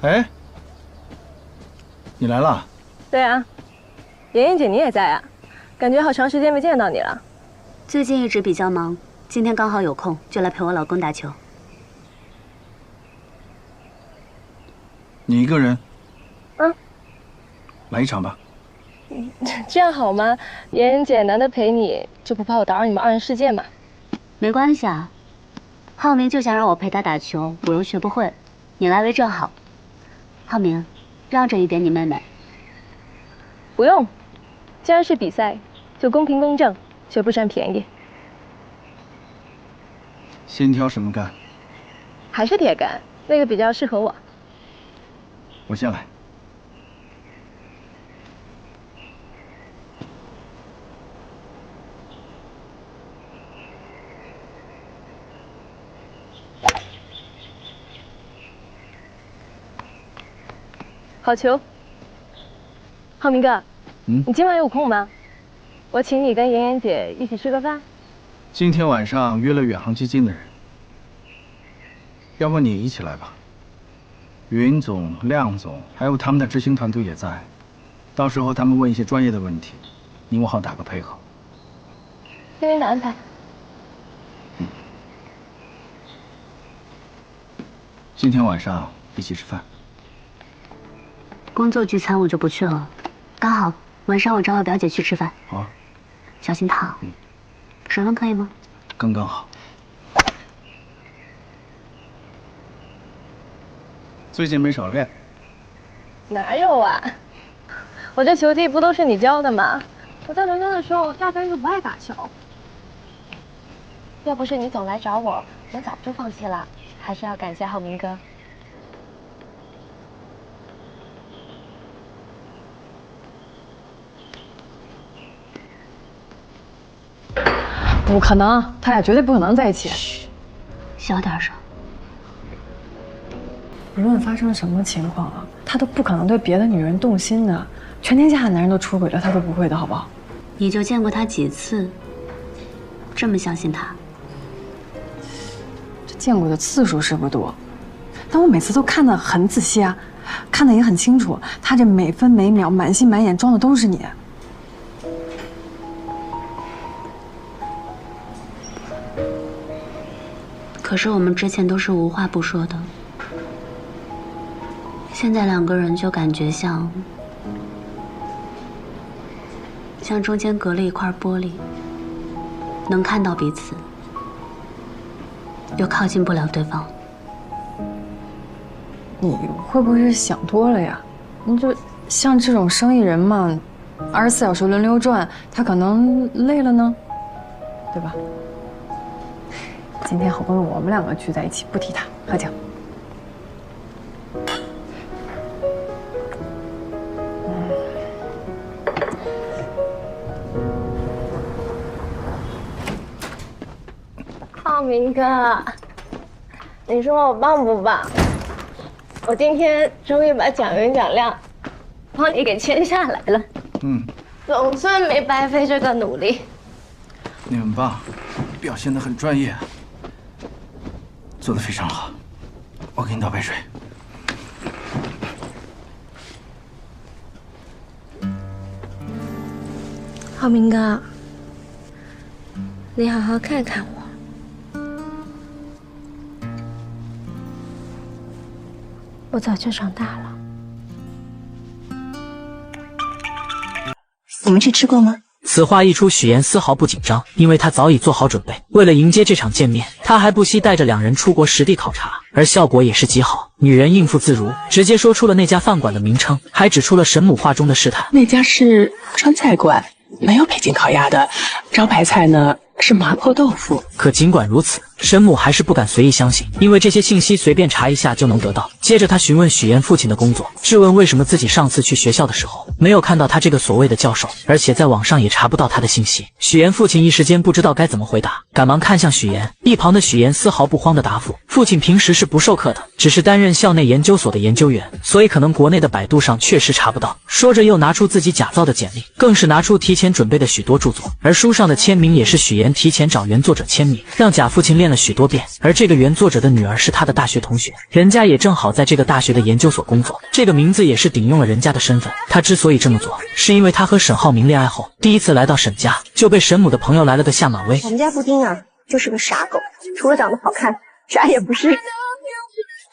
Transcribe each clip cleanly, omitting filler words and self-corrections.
哎，你来了？对啊，妍妍姐你也在啊，感觉好长时间没见到你了。最近一直比较忙，今天刚好有空，就来陪我老公打球。你一个人？嗯，来一场吧。这样好吗？妍妍姐难得陪你，就不怕我打扰你们二人世界吗？没关系啊，浩明就想让我陪他打球，我又学不会，你来为正好。浩明，让着一点你妹妹。不用，既然是比赛，就公平公正，绝不占便宜。先挑什么杆？还是铁杆，那个比较适合我。我先来。好球。浩明哥，你今晚有空吗？我请你跟妍妍姐一起吃个饭。今天晚上约了远航基金的人，要不你一起来吧。云总、亮总还有他们的执行团队也在，到时候他们问一些专业的问题，你我好打个配合。听您的安排。今天晚上一起吃饭。工作聚餐我就不去了，刚好晚上我找我表姐去吃饭。好啊，小心烫。水温可以吗？刚刚好。最近没少练。哪有啊？我这球技不都是你教的吗？我在伦敦的时候压根就不爱打球。要不是你总来找我，我早就放弃了。还是要感谢浩明哥。不可能，他俩绝对不可能在一起。嘘，小点声。无论发生什么情况啊，他都不可能对别的女人动心的。全天下的男人都出轨了，他都不会的，好不好？你就见过他几次，这么相信他？这见过的次数是不多，但我每次都看得很仔细啊，看得也很清楚，他这每分每秒满心满眼装的都是你。可是我们之前都是无话不说的，现在两个人就感觉像中间隔了一块玻璃，能看到彼此，又靠近不了对方。你会不会是想多了呀？你就像这种生意人嘛，24小时轮流转，他可能累了呢，对吧？今天好不容易我们两个聚在一起，不提他，喝酒。浩明哥，你说我棒不棒？我今天终于把蒋云蒋亮帮你给签下来了。总算没白费这个努力。你很棒，表现得很专业，做得非常好。我给你倒杯水。浩明哥，你好好看看我。我早就长大了。你们去吃过吗？此话一出，许妍丝毫不紧张，因为她早已做好准备。为了迎接这场见面，她还不惜带着两人出国实地考察，而效果也是极好。女人应付自如，直接说出了那家饭馆的名称，还指出了神母话中的试探。那家是川菜馆，没有北京烤鸭的，招牌菜呢是麻婆豆腐。可尽管如此，神母还是不敢随意相信，因为这些信息随便查一下就能得到。接着他询问许妍父亲的工作，质问为什么自己上次去学校的时候没有看到他这个所谓的教授，而且在网上也查不到他的信息。许岩父亲一时间不知道该怎么回答，赶忙看向许岩。一旁的许岩丝毫不慌的答复：父亲平时是不授课的，只是担任校内研究所的研究员，所以可能国内的百度上确实查不到。说着又拿出自己假造的简历，更是拿出提前准备的许多著作，而书上的签名也是许岩提前找原作者签名，让假父亲练了许多遍。而这个原作者的女儿是他的大学同学，人家也正好在这个大学的研究所工作，这个名字也是顶用了人家的身份。他之所以这么做，是因为他和沈浩明恋爱后，第一次来到沈家，就被沈母的朋友来了个下马威。我们家布丁啊，就是个傻狗，除了长得好看，啥也不是。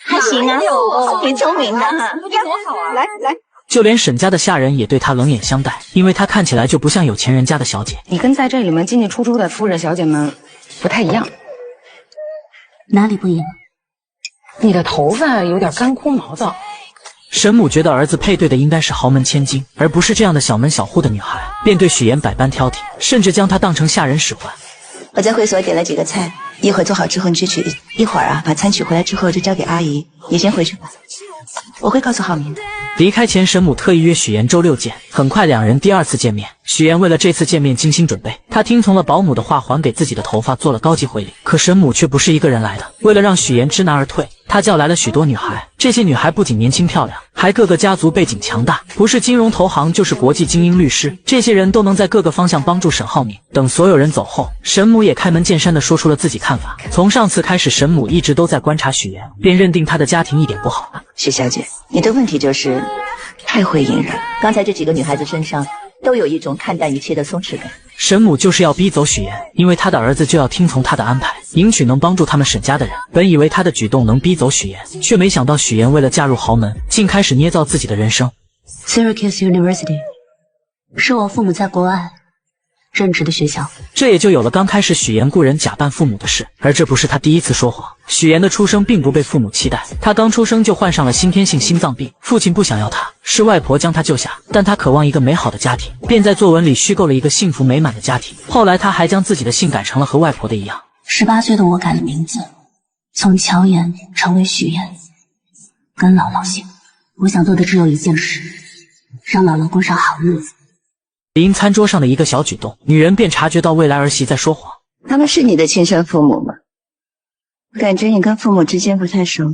还行啊，挺聪明的哈。布丁多好啊！来，就连沈家的下人也对他冷眼相待，因为他看起来就不像有钱人家的小姐。你跟在这里面进进出出的夫人小姐们不太一样。哪里不一样？你的头发有点干枯毛躁。沈母觉得儿子配对的应该是豪门千金，而不是这样的小门小户的女孩，便对许岩百般挑剔，甚至将她当成下人使唤。我在会所点了几个菜，一会儿做好之后你去取，一会儿啊把餐取回来之后就交给阿姨，你先回去吧，我会告诉浩明的。离开前，沈母特意约许岩周六见，很快两人第二次见面。许岩为了这次见面精心准备，他听从了保姆的话，还给自己的头发做了高级回礼。可沈母却不是一个人来的，为了让许岩知难而退，他叫来了许多女孩。这些女孩不仅年轻漂亮，还各个家族背景强大，不是金融投行就是国际精英律师，这些人都能在各个方向帮助沈浩明。等所有人走后，沈母也开门见山地说出了自己看法。从上次开始，沈母一直都在观察许岩，便认定他的家庭一点不好。许小姐，你的问题就是太会隐忍，刚才这几个女孩子身上都有一种看淡一切的松弛感。沈母就是要逼走许岩，因为他的儿子就要听从他的安排，迎娶能帮助他们沈家的人。本以为他的举动能逼走许岩，却没想到许岩为了嫁入豪门，竟开始捏造自己的人生。Syracuse University 是我父母在国外任职的学校，这也就有了刚开始许岩雇人假扮父母的事。而这不是他第一次说谎。许岩的出生并不被父母期待，他刚出生就患上了先天性心脏病，父亲不想要他，是外婆将他救下，但他渴望一个美好的家庭，便在作文里虚构了一个幸福美满的家庭。后来他还将自己的姓改成了和外婆的一样。18岁的我改了名字，从乔岩成为许岩，跟姥姥姓。我想做的只有一件事，让姥姥过上好日子。因餐桌上的一个小举动，女人便察觉到未来儿媳在说谎。他们是你的亲生父母吗？感觉你跟父母之间不太熟，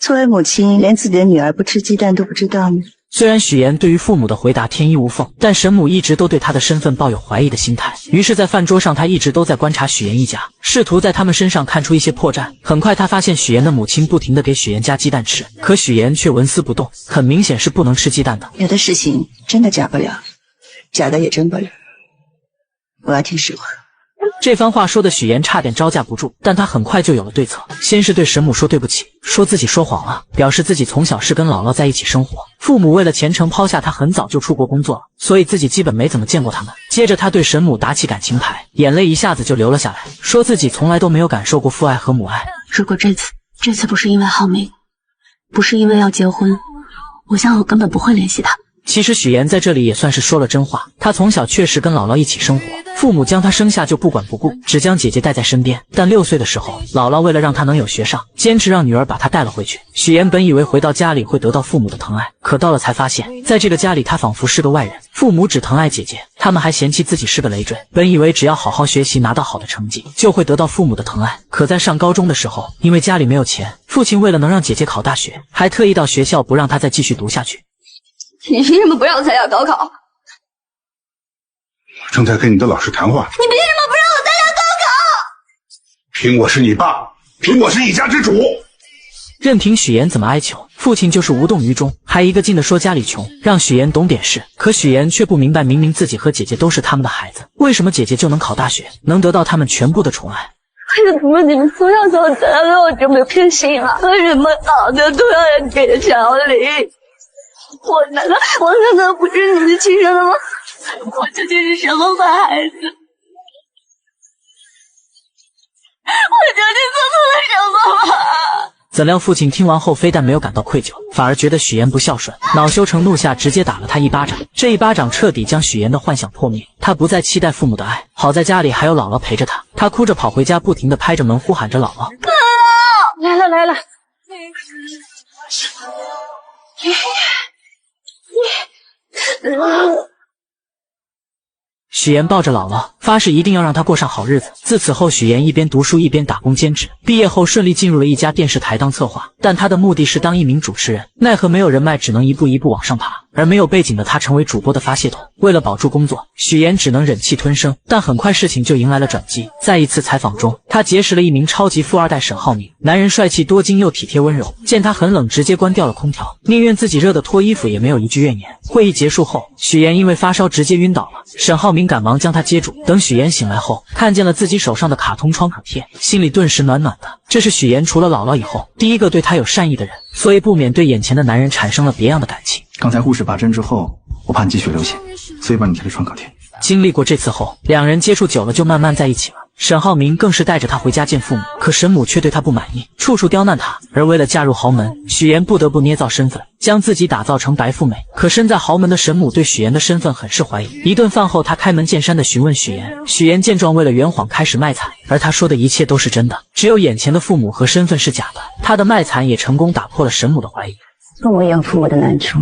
作为母亲连自己的女儿不吃鸡蛋都不知道呢。虽然许岩对于父母的回答天衣无缝，但沈母一直都对他的身份抱有怀疑的心态。于是在饭桌上，他一直都在观察许岩一家，试图在他们身上看出一些破绽。很快他发现许岩的母亲不停地给许岩加鸡蛋吃，可许岩却纹丝不动，很明显是不能吃鸡蛋的。有的事情真的假不了，假的也真不了，我要听实话。这番话说的许岩差点招架不住，但他很快就有了对策。先是对沈母说对不起，说自己说谎了，表示自己从小是跟姥姥在一起生活，父母为了前程抛下他很早就出国工作了，所以自己基本没怎么见过他们。接着他对沈母打起感情牌，眼泪一下子就流了下来，说自己从来都没有感受过父爱和母爱。如果这次不是因为浩明，不是因为要结婚，我想我根本不会联系他。其实许岩在这里也算是说了真话，他从小确实跟姥姥一起生活，父母将他生下就不管不顾，只将姐姐带在身边。但6岁的时候，姥姥为了让他能有学上，坚持让女儿把他带了回去。许岩本以为回到家里会得到父母的疼爱，可到了才发现，在这个家里他仿佛是个外人，父母只疼爱姐姐，他们还嫌弃自己是个累赘。本以为只要好好学习，拿到好的成绩，就会得到父母的疼爱，可在上高中的时候，因为家里没有钱，父亲为了能让姐姐考大学，还特意到学校不让她再继续读下去。你凭什么不让我参加高考？我正在跟你的老师谈话。你凭什么不让我参加高考？凭我是你爸，凭我是一家之主。任凭许岩怎么哀求，父亲就是无动于衷，还一个劲地说家里穷，让许岩懂点事。可许岩却不明白，明明自己和姐姐都是他们的孩子，为什么姐姐就能考大学，能得到他们全部的宠爱？为什么你们从小到大对我这么偏心啊？为什么好的都要人给小李？我难道不是你的亲生的吗？我究竟是什么坏孩子？我究竟做错了什么吗？怎料父亲听完后，非但没有感到愧疚，反而觉得许岩不孝顺，恼羞成怒下，直接打了他一巴掌。这一巴掌彻底将许岩的幻想破灭，他不再期待父母的爱。好在家里还有姥姥陪着他，他哭着跑回家，不停地拍着门呼喊着姥姥。来了！许岩抱着姥姥，发誓一定要让她过上好日子。自此后，许岩一边读书一边打工兼职，毕业后顺利进入了一家电视台当策划，但他的目的是当一名主持人，奈何没有人脉，只能一步一步往上爬。而没有背景的他成为主播的发泄筒。为了保住工作，许岩只能忍气吞声。但很快事情就迎来了转机。在一次采访中，他结识了一名超级富二代沈浩明，男人帅气多金又体贴温柔，见他很冷，直接关掉了空调，宁愿自己热得脱衣服也没有一句怨言。会议结束后，许岩因为发烧直接晕倒了，沈浩明赶忙将他接住。等许岩醒来后，看见了自己手上的卡通创可贴，心里顿时暖暖的。这是许岩除了姥姥以后第一个对他有善意的人，所以不免对眼前的男人产生了别样的感情。刚才护士拔针之后，我怕你继续流血，所以帮你贴了创可贴。经历过这次后，两人接触久了就慢慢在一起了。沈浩明更是带着他回家见父母，可沈母却对他不满意，处处刁难他。而为了嫁入豪门，许岩不得不捏造身份，将自己打造成白富美。可身在豪门的沈母对许岩的身份很是怀疑。一顿饭后，他开门见山地询问许岩。许岩见状，为了圆谎开始卖惨，而他说的一切都是真的，只有眼前的父母和身份是假的。他的卖惨也成功打破了沈母的怀疑。跟我一样父母的难处。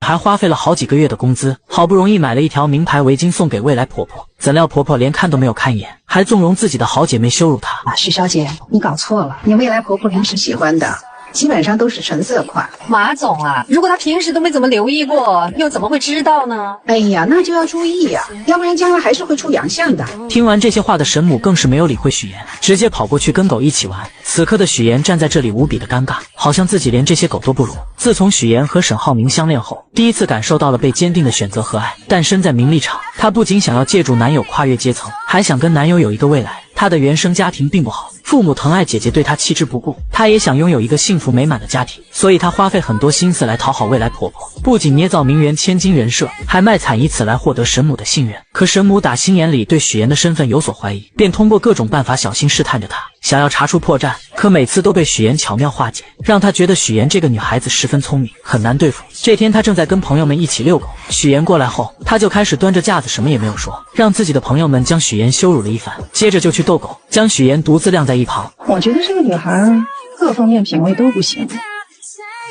还花费了好几个月的工资，好不容易买了一条名牌围巾送给未来婆婆，怎料婆婆连看都没有看一眼，还纵容自己的好姐妹羞辱她。许小姐，你搞错了，你未来婆婆平时喜欢的基本上都是纯色款。马总啊，如果她平时都没怎么留意过，又怎么会知道呢？哎呀，那就要注意呀，要不然将来还是会出洋相的。听完这些话的沈母更是没有理会许岩，直接跑过去跟狗一起玩。此刻的许岩站在这里无比的尴尬，好像自己连这些狗都不如。自从许岩和沈浩明相恋后，第一次感受到了被坚定的选择和爱。但身在名利场，她不仅想要借助男友跨越阶层，还想跟男友有一个未来。她的原生家庭并不好，父母疼爱姐姐对她弃之不顾，她也想拥有一个幸福美满的家庭，所以她花费很多心思来讨好未来婆婆，不仅捏造名媛千金人设，还卖惨以此来获得沈母的信任。可沈母打心眼里对许岩的身份有所怀疑，便通过各种办法小心试探着她，想要查出破绽，可每次都被许岩巧妙化解，让她觉得许岩这个女孩子十分聪明，很难对付。这天她正在跟朋友们一起遛狗，许岩过来后，她就开始端着架子什么也没有说，让自己的朋友们将许岩羞辱了一番，接着就去逗狗，将许岩独自晾在一旁。我觉得这个女孩各方面品味都不行，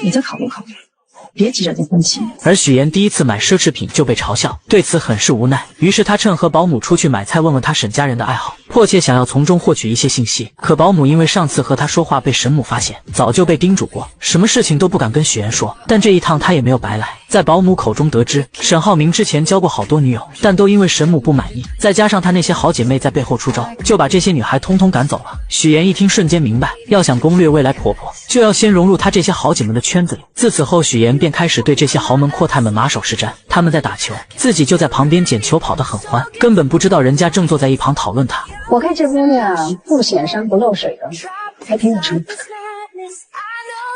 你再考虑考虑，别急着结婚期。而许岩第一次买奢侈品就被嘲笑，对此很是无奈，于是他趁和保姆出去买菜，问问他沈家人的爱好，迫切想要从中获取一些信息。可保姆因为上次和他说话被沈母发现，早就被叮嘱过，什么事情都不敢跟许岩说。但这一趟他也没有白来，在保姆口中得知，沈浩明之前交过好多女友，但都因为沈母不满意，再加上他那些好姐妹在背后出招，就把这些女孩通通赶走了。许岩一听瞬间明白，要想攻略未来婆婆，就要先融入她这些好姐们的圈子里。自此后，许岩便开始对这些豪门阔太们马首是瞻。他们在打球，自己就在旁边捡球跑得很欢，根本不知道人家正坐在一旁讨论他。我看这姑娘不显山不漏水的，还挺有成绩。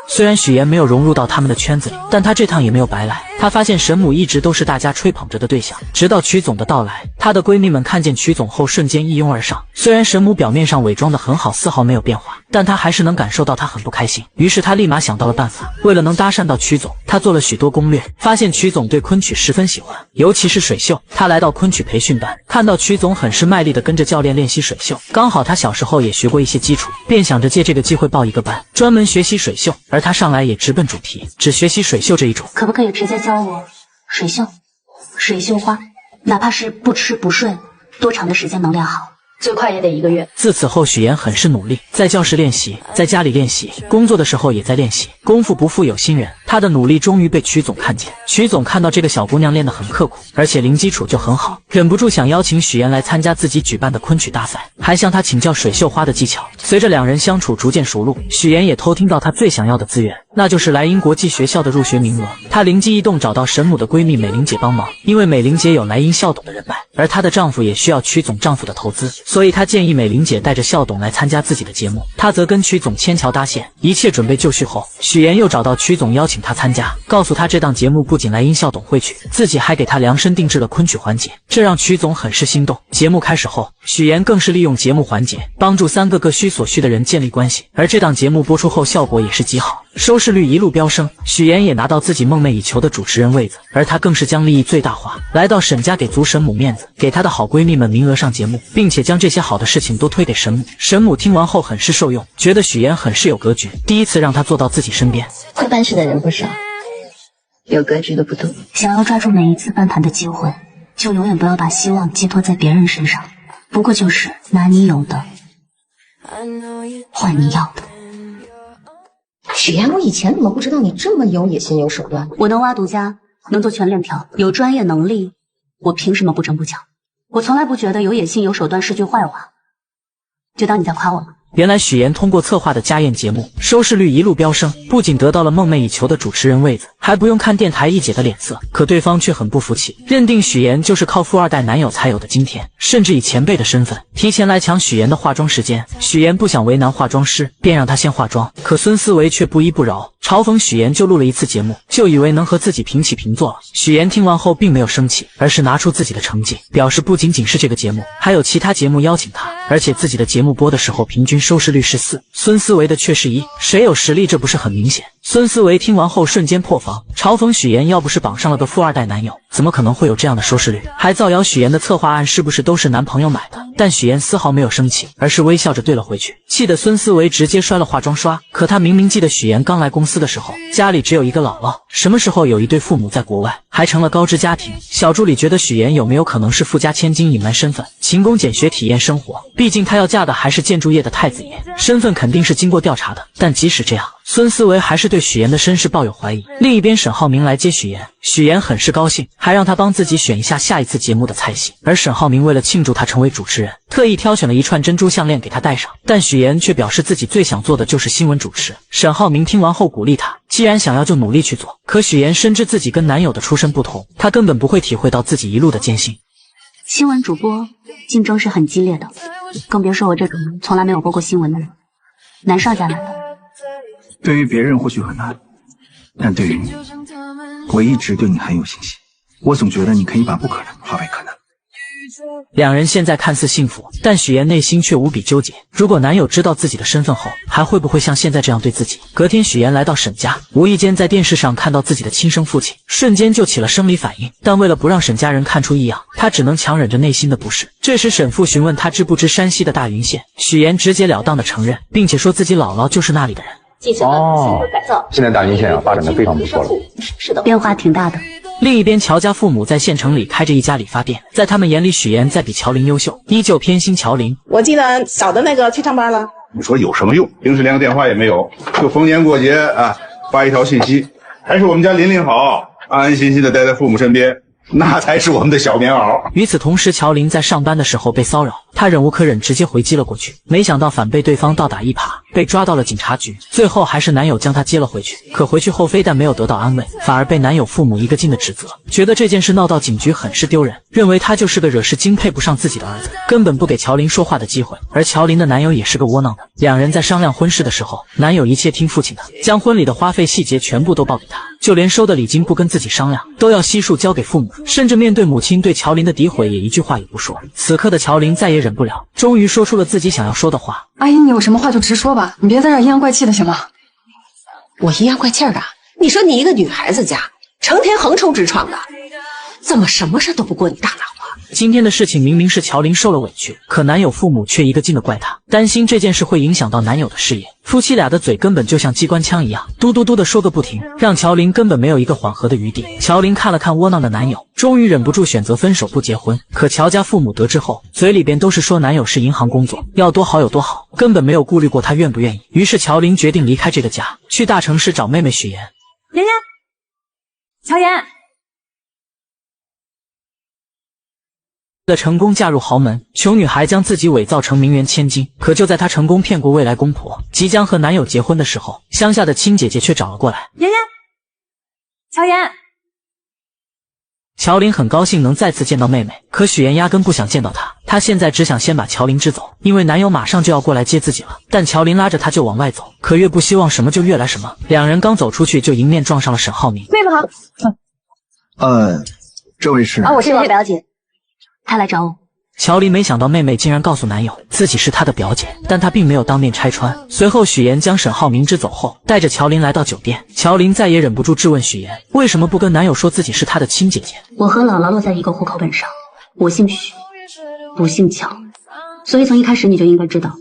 虽然许岩没有融入到他们的圈子里，但他这趟也没有白来。他发现沈母一直都是大家吹捧着的对象，直到曲总的到来，她的闺蜜们看见曲总后瞬间一拥而上。虽然沈母表面上伪装得很好，丝毫没有变化，但她还是能感受到她很不开心。于是她立马想到了办法，为了能搭讪到曲总，她做了许多攻略，发现曲总对昆曲十分喜欢，尤其是水袖。她来到昆曲培训班，看到曲总很是卖力地跟着教练练习水袖，刚好她小时候也学过一些基础，便想着借这个机会报一个班，专门学习水袖。而她上来也直奔主题，只学习水袖这一种。可不可以直接教我水袖、水袖花，哪怕是不吃不睡，多长的时间能练好？最快也得1个月。自此后，许岩很是努力，在教室练习，在家里练习，工作的时候也在练习。功夫不负有心人，他的努力终于被曲总看见。曲总看到这个小姑娘练得很刻苦，而且零基础就很好，忍不住想邀请许岩来参加自己举办的昆曲大赛，还向她请教水袖花的技巧。随着两人相处逐渐熟络，许岩也偷听到她最想要的资源，那就是莱茵国际学校的入学名额。她灵机一动，找到沈母的闺蜜美玲姐帮忙，因为美玲姐有莱茵校董的人脉，而她的丈夫也需要曲总丈夫的投资，所以她建议美玲姐带着校董来参加自己的节目，她则跟曲总牵桥搭线。一切准备就绪后，许岩又找到曲总邀请他参加，告诉他这档节目不仅莱茵校董会去，自己还给他量身定制了昆曲环节，这让曲总很是心动。节目开始后，许岩更是利用节目环节帮助3个各需所需的人建立关系，而这档节目播出后效果也是极好。收视率一路飙升，许妍也拿到自己梦寐以求的主持人位子，而她更是将利益最大化，来到沈家给足沈母面子，给她的好闺蜜们名额上节目，并且将这些好的事情都推给沈母。沈母听完后很是受用，觉得许妍很是有格局，第一次让她坐到自己身边。会办事的人不少，有格局的不多。想要抓住每一次翻盘的机会，就永远不要把希望寄托在别人身上，不过就是拿你有的换你要的。许妍，我以前怎么不知道你这么有野心有手段？我能挖独家，能做全链条，有专业能力，我凭什么不争不抢？我从来不觉得有野心有手段是句坏话，就当你在夸我吧。原来许妍通过策划的家宴节目，收视率一路飙升，不仅得到了梦寐以求的主持人位子，还不用看电台一姐的脸色。可对方却很不服气，认定许妍就是靠富二代男友才有的今天，甚至以前辈的身份提前来抢许妍的化妆时间。许妍不想为难化妆师，便让她先化妆，可孙思维却不依不饶，嘲讽许妍就录了一次节目，就以为能和自己平起平坐了。许妍听完后并没有生气，而是拿出自己的成绩，表示不仅仅是这个节目，还有其他节目邀请她，而且自己的节目播的时候平均收视率是4，孙思维的却是1，谁有实力这不是很明显？孙思维听完后瞬间破防，嘲讽许妍要不是绑上了个富二代男友，怎么可能会有这样的收视率？还造谣许妍的策划案是不是都是男朋友买的？但许妍丝毫没有生气，而是微笑着对了回去，气得孙思维直接摔了化妆刷。可他明明记得许妍刚来公司的时候，家里只有一个姥姥，什么时候有一对父母在国外，还成了高知家庭。小助理觉得许妍有没有可能是富家千金隐瞒身份，勤工俭学体验生活？毕竟她要嫁的还是建筑业的太子爷，身份肯定是经过调查的。但即使这样，孙思维还是对许妍的身世抱有怀疑。另一边，沈浩明来接许妍，许妍很是高兴，还让他帮自己选一下下一次节目的菜系。而沈浩明为了庆祝他成为主持人，特意挑选了一串珍珠项链给他戴上。但许妍却表示自己最想做的就是新闻主持。沈浩明听完后鼓励他，既然想要就努力去做。可许妍深知自己跟男友的出身不同，她根本不会体会到自己一路的艰辛。新闻主播竞争是很激烈的，更别说我这种从来没有播过新闻的人，难上加难的。对于别人或许很难，但对于你，我一直对你很有信心。我总觉得你可以把不可能化为可能。两人现在看似幸福，但许妍内心却无比纠结。如果男友知道自己的身份后，还会不会像现在这样对自己？隔天，许妍来到沈家，无意间在电视上看到自己的亲生父亲，瞬间就起了生理反应。但为了不让沈家人看出异样，她只能强忍着内心的不适。这时，沈父询问她知不知山西的大云县，许妍直截了当的承认，并且说自己姥姥就是那里的人。现在大云县发展的非常不错了，是的，变化挺大的。另一边，乔家父母在县城里开着一家理发店，在他们眼里，许妍在比乔琳优秀，依旧偏心乔琳。我记得小的那个去上班了，你说有什么用？平时连个电话也没有，就逢年过节啊发一条信息，还是我们家琳琳好，安安心心的待在父母身边，那才是我们的小棉袄。与此同时，乔琳在上班的时候被骚扰，她忍无可忍，直接回击了过去，没想到反被对方倒打一耙，被抓到了警察局。最后还是男友将她接了回去，可回去后非但没有得到安慰，反而被男友父母一个劲的指责，觉得这件事闹到警局很是丢人，认为他就是个惹事精，配不上自己的儿子，根本不给乔琳说话的机会。而乔琳的男友也是个窝囊的，两人在商量婚事的时候，男友一切听父亲的，将婚礼的花费细节全部都报给他，就连收的礼金不跟自己商量，都要悉数交给父母，甚至面对母亲对乔琳的诋毁也一句话也不说。此刻的乔琳再也忍不了，终于说出了自己想要说的话。阿姨，你有什么话就直说吧，你别在这阴阳怪气的行吗？我阴阳怪气的？你说你一个女孩子家，成天横冲直撞的，怎么什么事都不过你大脑啊？今天的事情明明是乔琳受了委屈，可男友父母却一个劲的怪她，担心这件事会影响到男友的事业。夫妻俩的嘴根本就像机关枪一样，嘟嘟嘟的说个不停，让乔琳根本没有一个缓和的余地。乔琳看了看窝囊的男友，终于忍不住选择分手不结婚。可乔家父母得知后，嘴里边都是说男友是银行工作，要多好有多好，根本没有顾虑过他愿不愿意。于是乔琳决定离开这个家，去大城市找妹妹许妍。妍妍，乔妍。为了成功嫁入豪门，穷女孩将自己伪造成名媛千金。可就在她成功骗过未来公婆，即将和男友结婚的时候，乡下的亲姐姐却找了过来。妍妍，乔妍。乔琳很高兴能再次见到妹妹，可许妍压根不想见到她，她现在只想先把乔琳支走，因为男友马上就要过来接自己了。但乔琳拉着她就往外走，可越不希望什么就越来什么。两人刚走出去，就迎面撞上了沈浩明。妹妹好。这位是我是王表姐。他来找我，乔林没想到妹妹竟然告诉男友自己是她的表姐，但她并没有当面拆穿。随后许岩将沈浩明支走后，带着乔林来到酒店。乔林再也忍不住质问许岩，为什么不跟男友说自己是她的亲姐姐？我和姥姥落在一个户口本上，我姓许，不姓乔，所以从一开始你就应该知道，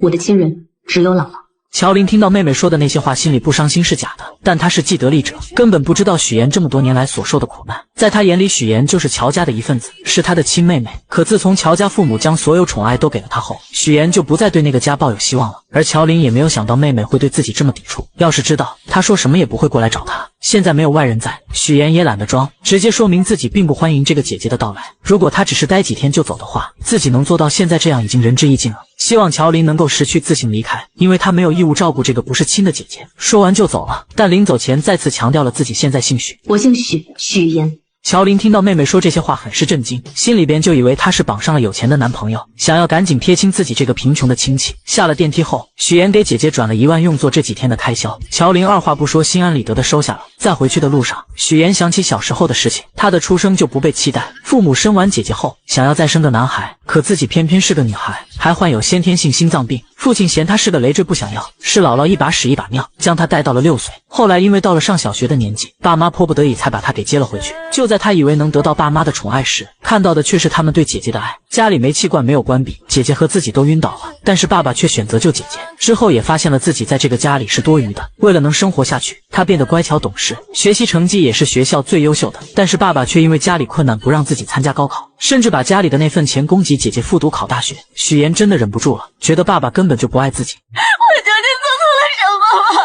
我的亲人只有姥姥。乔林听到妹妹说的那些话，心里不伤心是假的，但她是既得利者，根本不知道许岩这么多年来所受的苦难。在她眼里，许岩就是乔家的一份子，是她的亲妹妹。可自从乔家父母将所有宠爱都给了她后，许岩就不再对那个家抱有希望了。而乔林也没有想到妹妹会对自己这么抵触，要是知道，她说什么也不会过来找她。现在没有外人在，许岩也懒得装，直接说明自己并不欢迎这个姐姐的到来。如果她只是待几天就走的话，自己能做到现在这样已经仁至义尽了。希望乔林能够识趣自行离开，因为他没有义务照顾这个不是亲的姐姐。说完就走了，但临走前再次强调了自己现在姓许，我姓许，许岩。乔林听到妹妹说这些话很是震惊，心里边就以为她是绑上了有钱的男朋友，想要赶紧撇清自己这个贫穷的亲戚。下了电梯后，许岩给姐姐转了1万用作这几天的开销，乔林二话不说心安理得的收下了。在回去的路上，许岩想起小时候的事情，她的出生就不被期待，父母生完姐姐后想要再生个男孩，可自己偏偏是个女孩，还患有先天性心脏病，父亲嫌她是个累赘不想要，是姥姥一把屎一把尿将她带到了6岁。后来因为到了上小学的年纪，爸妈迫不得已才把她给接了回去。就在她以为能得到爸妈的宠爱时，看到的却是他们对姐姐的爱。家里煤气罐没有关闭，姐姐和自己都晕倒了，但是爸爸却选择救姐姐。之后也发现了自己在这个家里是多余的，为了能生活下去，他变得乖巧懂事，学习成绩也是学校最优秀的。但是爸爸却因为家里困难不让自己参加高考，甚至把家里的那份钱供给姐姐复读考大学。许岩真的忍不住了，觉得爸爸根本就不爱自己。我究竟做错了什么吗？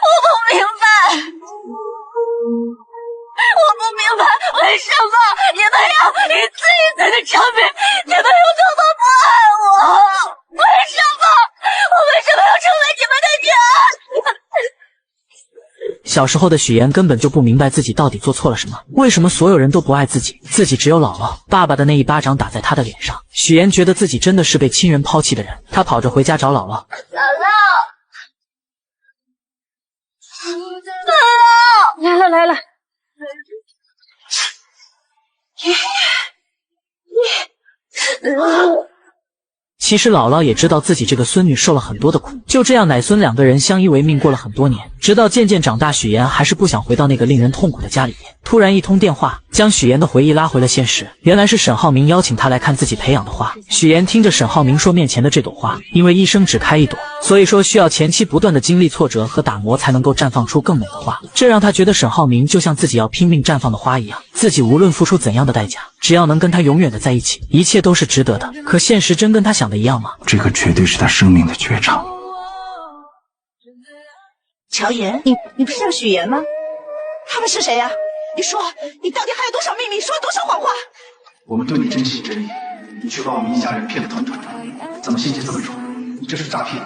我不明白。我不明白为什么你们要一次一次的证明你们有多么不爱我？为什么？我为什么要成为你们的女儿？小时候的许岩根本就不明白自己到底做错了什么，为什么所有人都不爱自己，自己只有姥姥。爸爸的那一巴掌打在他的脸上，许岩觉得自己真的是被亲人抛弃的人。他跑着回家找姥姥。姥姥，来了。其实姥姥也知道自己这个孙女受了很多的苦，就这样奶孙2个人相依为命过了很多年，直到渐渐长大，许岩还是不想回到那个令人痛苦的家里面。突然一通电话将许岩的回忆拉回了现实，原来是沈浩明邀请他来看自己培养的花。许岩听着沈浩明说，面前的这朵花因为一生只开一朵，所以说需要前期不断的经历挫折和打磨才能够绽放出更美的花，这让他觉得沈浩明就像自己要拼命绽放的花一样，自己无论付出怎样的代价，只要能跟他永远的在一起，一切都是值得的。可现实真跟他想的一样吗？这个绝对是他生命的绝唱。乔岩，你不是叫许岩吗？他们是谁呀？你说，你到底还有多少秘密？说多少谎话？我们对你真心真意，你却把我们一家人骗得团团转，怎么信息这么准？你这是诈骗！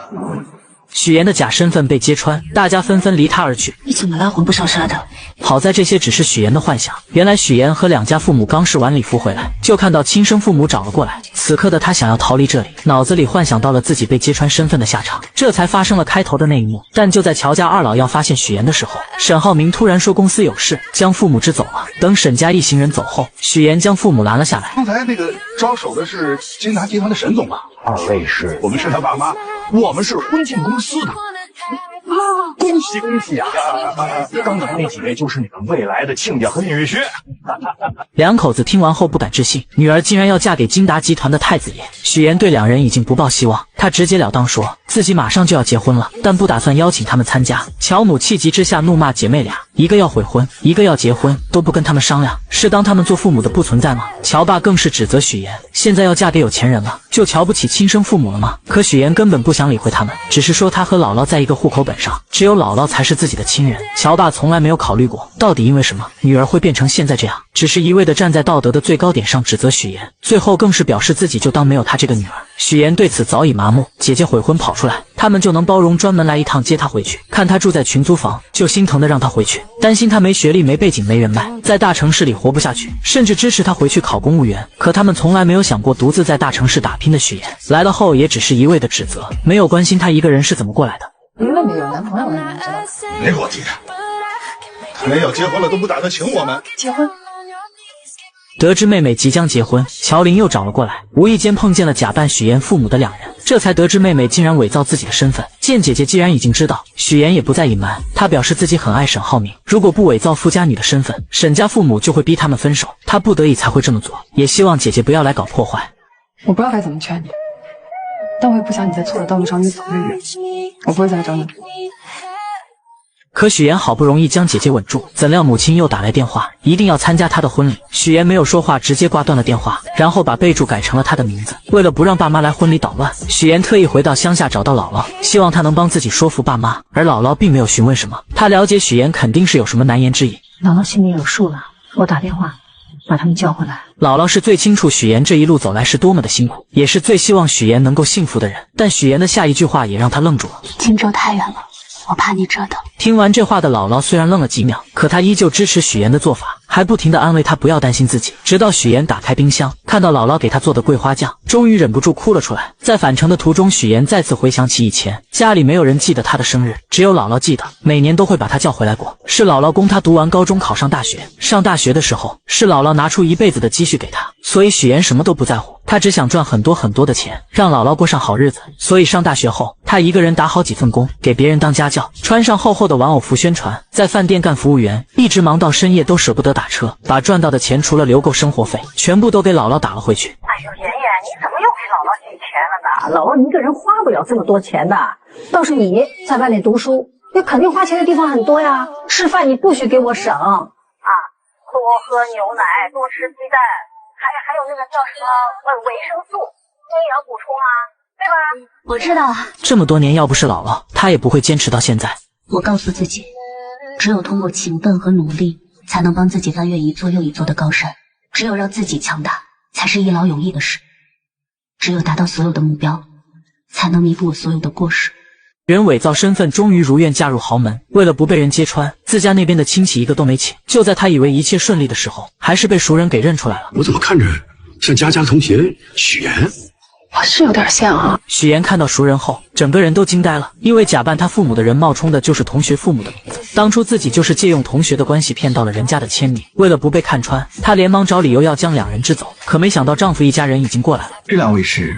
许岩的假身份被揭穿，大家纷纷离他而去。你怎么了？魂不守舍的。好在这些只是许岩的幻想，原来许岩和2家父母刚试完礼服回来，就看到亲生父母找了过来。此刻的他想要逃离这里，脑子里幻想到了自己被揭穿身份的下场，这才发生了开头的那一幕。但就在乔家2老要发现许岩的时候，沈浩明突然说公司有事，将父母支走了。等沈家一行人走后，许岩将父母拦了下来。刚才那个招手的是金达集团的沈总吧？2位是？我们是他爸妈，我们是婚庆公司的。恭喜恭喜啊！刚才那几位就是你们未来的亲家和女婿。2口子听完后不敢置信，女儿竟然要嫁给金达集团的太子爷。许岩对2人已经不抱希望，他直截了当说自己马上就要结婚了，但不打算邀请他们参加。乔母气急之下怒骂姐妹俩，一个要悔婚，一个要结婚，都不跟他们商量，是当他们做父母的不存在吗？乔爸更是指责许岩，现在要嫁给有钱人了，就瞧不起亲生父母了吗？可许岩根本不想理会他们，只是说他和姥姥在一个户口本上，只有姥姥才是自己的亲人。乔爸从来没有考虑过，到底因为什么女儿会变成现在这样，只是一味的站在道德的最高点上指责许岩，最后更是表示自己就当没有他这个女儿。许岩对此早已麻木，姐姐悔婚跑出来，他们就能包容，专门来一趟接她回去，看她住在群租房，就心疼的让她回去，担心她没学历、没背景、没人脉，在大城市里活不下去，甚至支持她回去考公务员。可他们从来没有想过独自在大城市打拼的许岩，来了后也只是一味的指责，没有关心她一个人是怎么过来的。那你有男朋友了？你知道？别给我提，没有结婚了都不打算请我们。结婚？得知妹妹即将结婚，乔林又找了过来，无意间碰见了假扮许妍父母的两人，这才得知妹妹竟然伪造自己的身份。见姐姐既然已经知道，许妍也不再隐瞒，她表示自己很爱沈浩明，如果不伪造富家女的身份，沈家父母就会逼他们分手，她不得已才会这么做，也希望姐姐不要来搞破坏。我不知道该怎么劝你，但我也不想你在错的道路上越走越远，我不会再来找你。可许妍好不容易将姐姐稳住，怎料母亲又打来电话，一定要参加她的婚礼。许妍没有说话，直接挂断了电话，然后把备注改成了她的名字。为了不让爸妈来婚礼捣乱，许妍特意回到乡下找到姥姥，希望她能帮自己说服爸妈。而姥姥并没有询问什么，她了解许妍肯定是有什么难言之隐。姥姥心里有数了，我打电话把他们叫回来。姥姥是最清楚许妍这一路走来是多么的辛苦，也是最希望许妍能够幸福的人。但许妍的下一句话也让她愣住了：荆州太远了，我怕你折腾。听完这话的姥姥虽然愣了几秒，可她依旧支持许妍的做法，还不停地安慰她不要担心自己。直到许妍打开冰箱，看到姥姥给她做的桂花酱，终于忍不住哭了出来。在返程的途中，许妍再次回想起以前家里没有人记得她的生日，只有姥姥记得，每年都会把她叫回来过。是姥姥供她读完高中，考上大学。上大学的时候，是姥姥拿出一辈子的积蓄给她，所以许妍什么都不在乎，她只想赚很多很多的钱，让姥姥过上好日子。所以上大学后，她一个人打好几份工，给别人当家教，穿上厚厚的玩偶服宣传，在饭店干服务员，一直忙到深夜都舍不得打车，把赚到的钱除了留够生活费，全部都给姥姥打了回去。哎呦，妍妍，你怎么又给姥姥给钱了呢？姥姥一个人花不了这么多钱的，倒是你在外面读书，那肯定花钱的地方很多呀。吃饭你不许给我省啊，多喝牛奶，多吃鸡蛋，还有那个叫什么维生素、营养补充啊，对吧？我知道啊。这么多年，要不是姥姥，她也不会坚持到现在。我告诉自己，只有通过勤奋和努力，才能帮自己翻越一座又一座的高山。只有让自己强大，才是一劳永逸的事。只有达到所有的目标，才能弥补我所有的过失。人伪造身份，终于如愿嫁入豪门。为了不被人揭穿，自家那边的亲戚一个都没请。就在他以为一切顺利的时候，还是被熟人给认出来了。我怎么看着像佳佳的同学许妍？我是有点像啊。许妍看到熟人后，整个人都惊呆了，因为假扮他父母的人冒充的就是同学父母的名字。当初自己就是借用同学的关系骗到了人家的签名。为了不被看穿，她连忙找理由要将两人支走，可没想到丈夫一家人已经过来了。这两位是？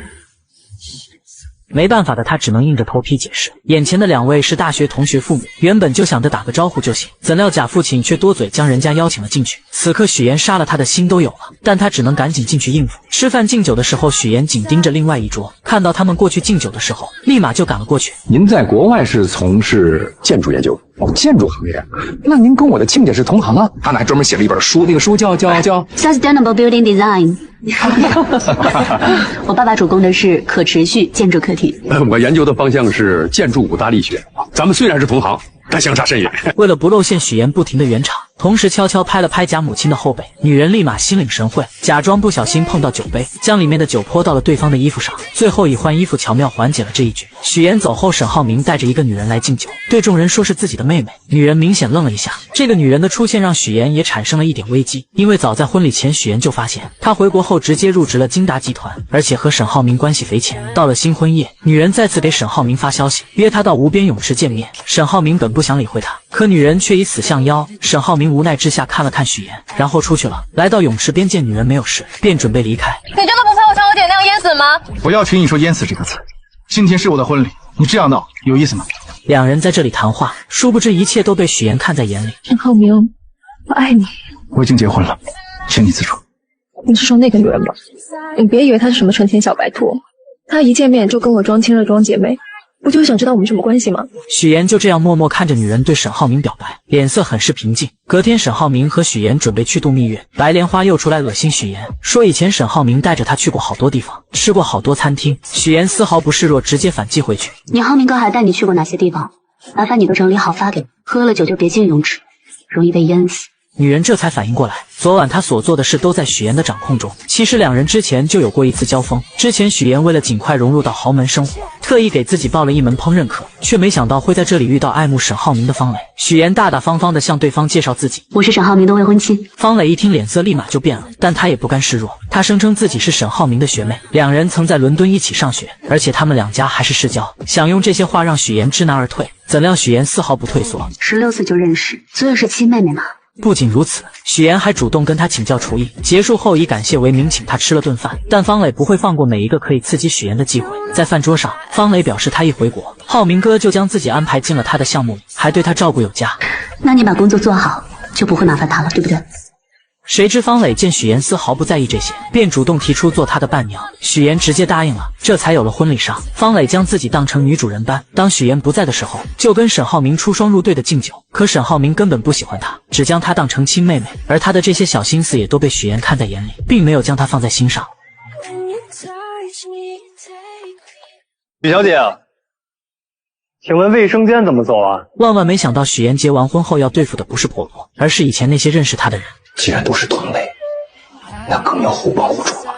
没办法的她只能硬着头皮解释，眼前的两位是大学同学父母，原本就想着打个招呼就行，怎料假父亲却多嘴将人家邀请了进去。此刻许妍杀了他的心都有了，但她只能赶紧进去应付。吃饭敬酒的时候，许妍紧盯着另外一桌，看到他们过去敬酒的时候，立马就赶了过去。您在国外是从事建筑研究？哦，建筑行业。那您跟我的亲家是同行啊？他还专门写了一本书，那个书叫 Sustainable Building Design。我爸爸主攻的是可持续建筑课题。我研究的方向是建筑五大力学。咱们虽然是同行，但相差甚远。为了不露馅，许妍不停地圆场，同时悄悄拍了拍假母亲的后背。女人立马心领神会，假装不小心碰到酒杯，将里面的酒泼到了对方的衣服上，最后以换衣服巧妙缓解了这一局。许妍走后，沈浩明带着一个女人来敬酒，对众人说是自己的妹妹。女人明显愣了一下，这个女人的出现让许妍也产生了一点危机，因为早在婚礼前，许妍就发现她回国后直接入职了金达集团，而且和沈浩明关系匪浅。到了新婚夜，女人再次给沈浩明发消息，约他到无边泳池见面。沈浩明本不想理会她，可女人却以死相邀。沈浩明无奈之下看了看许妍，然后出去了。来到泳池边，见女人没有事，便准备离开。你真的不怕我像我姐那样淹死吗？不要听你说淹死这个词。今天是我的婚礼，你这样闹有意思吗？两人在这里谈话，殊不知一切都被许妍看在眼里。沈浩明，我爱你。我已经结婚了，请你自重。你是说那个女人吧？你别以为她是什么纯情小白兔，她一见面就跟我装亲热装姐妹，不就是想知道我们什么关系吗？许妍就这样默默看着女人对沈浩明表白，脸色很是平静。隔天，沈浩明和许妍准备去度蜜月，白莲花又出来恶心许妍，说以前沈浩明带着她去过好多地方，吃过好多餐厅。许妍丝毫不示弱，直接反击回去。你浩明哥还带你去过哪些地方？麻烦你都整理好发给我。喝了酒就别进泳池，容易被淹死。女人这才反应过来，昨晚她所做的事都在许妍的掌控中。其实两人之前就有过一次交锋，之前许妍为了尽快融入到豪门生活，特意给自己报了一门烹饪课，却没想到会在这里遇到爱慕沈浩明的方磊。许妍大大方方地向对方介绍自己，我是沈浩明的未婚妻。方磊一听脸色立马就变了，但他也不甘示弱，他声称自己是沈浩明的学妹，两人曾在伦敦一起上学，而且他们两家还是世交，想用这些话让许妍知难而退。怎料许妍丝毫不退缩， 16岁就认识，所以是亲妹妹嘛。不仅如此，许岩还主动跟他请教厨艺，结束后以感谢为名请他吃了顿饭。但方磊不会放过每一个可以刺激许岩的机会。在饭桌上，方磊表示他一回国，浩明哥就将自己安排进了他的项目里，还对他照顾有加。那你把工作做好，就不会麻烦他了，对不对？谁知方磊见许岩丝毫不在意这些，便主动提出做他的伴娘，许岩直接答应了，这才有了婚礼上。方磊将自己当成女主人般，当许岩不在的时候，就跟沈浩明出双入对的敬酒。可沈浩明根本不喜欢他，只将他当成亲妹妹，而他的这些小心思也都被许岩看在眼里，并没有将他放在心上。许小姐，请问卫生间怎么走啊？万万没想到，许岩结完婚后要对付的不是婆婆，而是以前那些认识他的人。既然都是同类，那更要互帮互助了。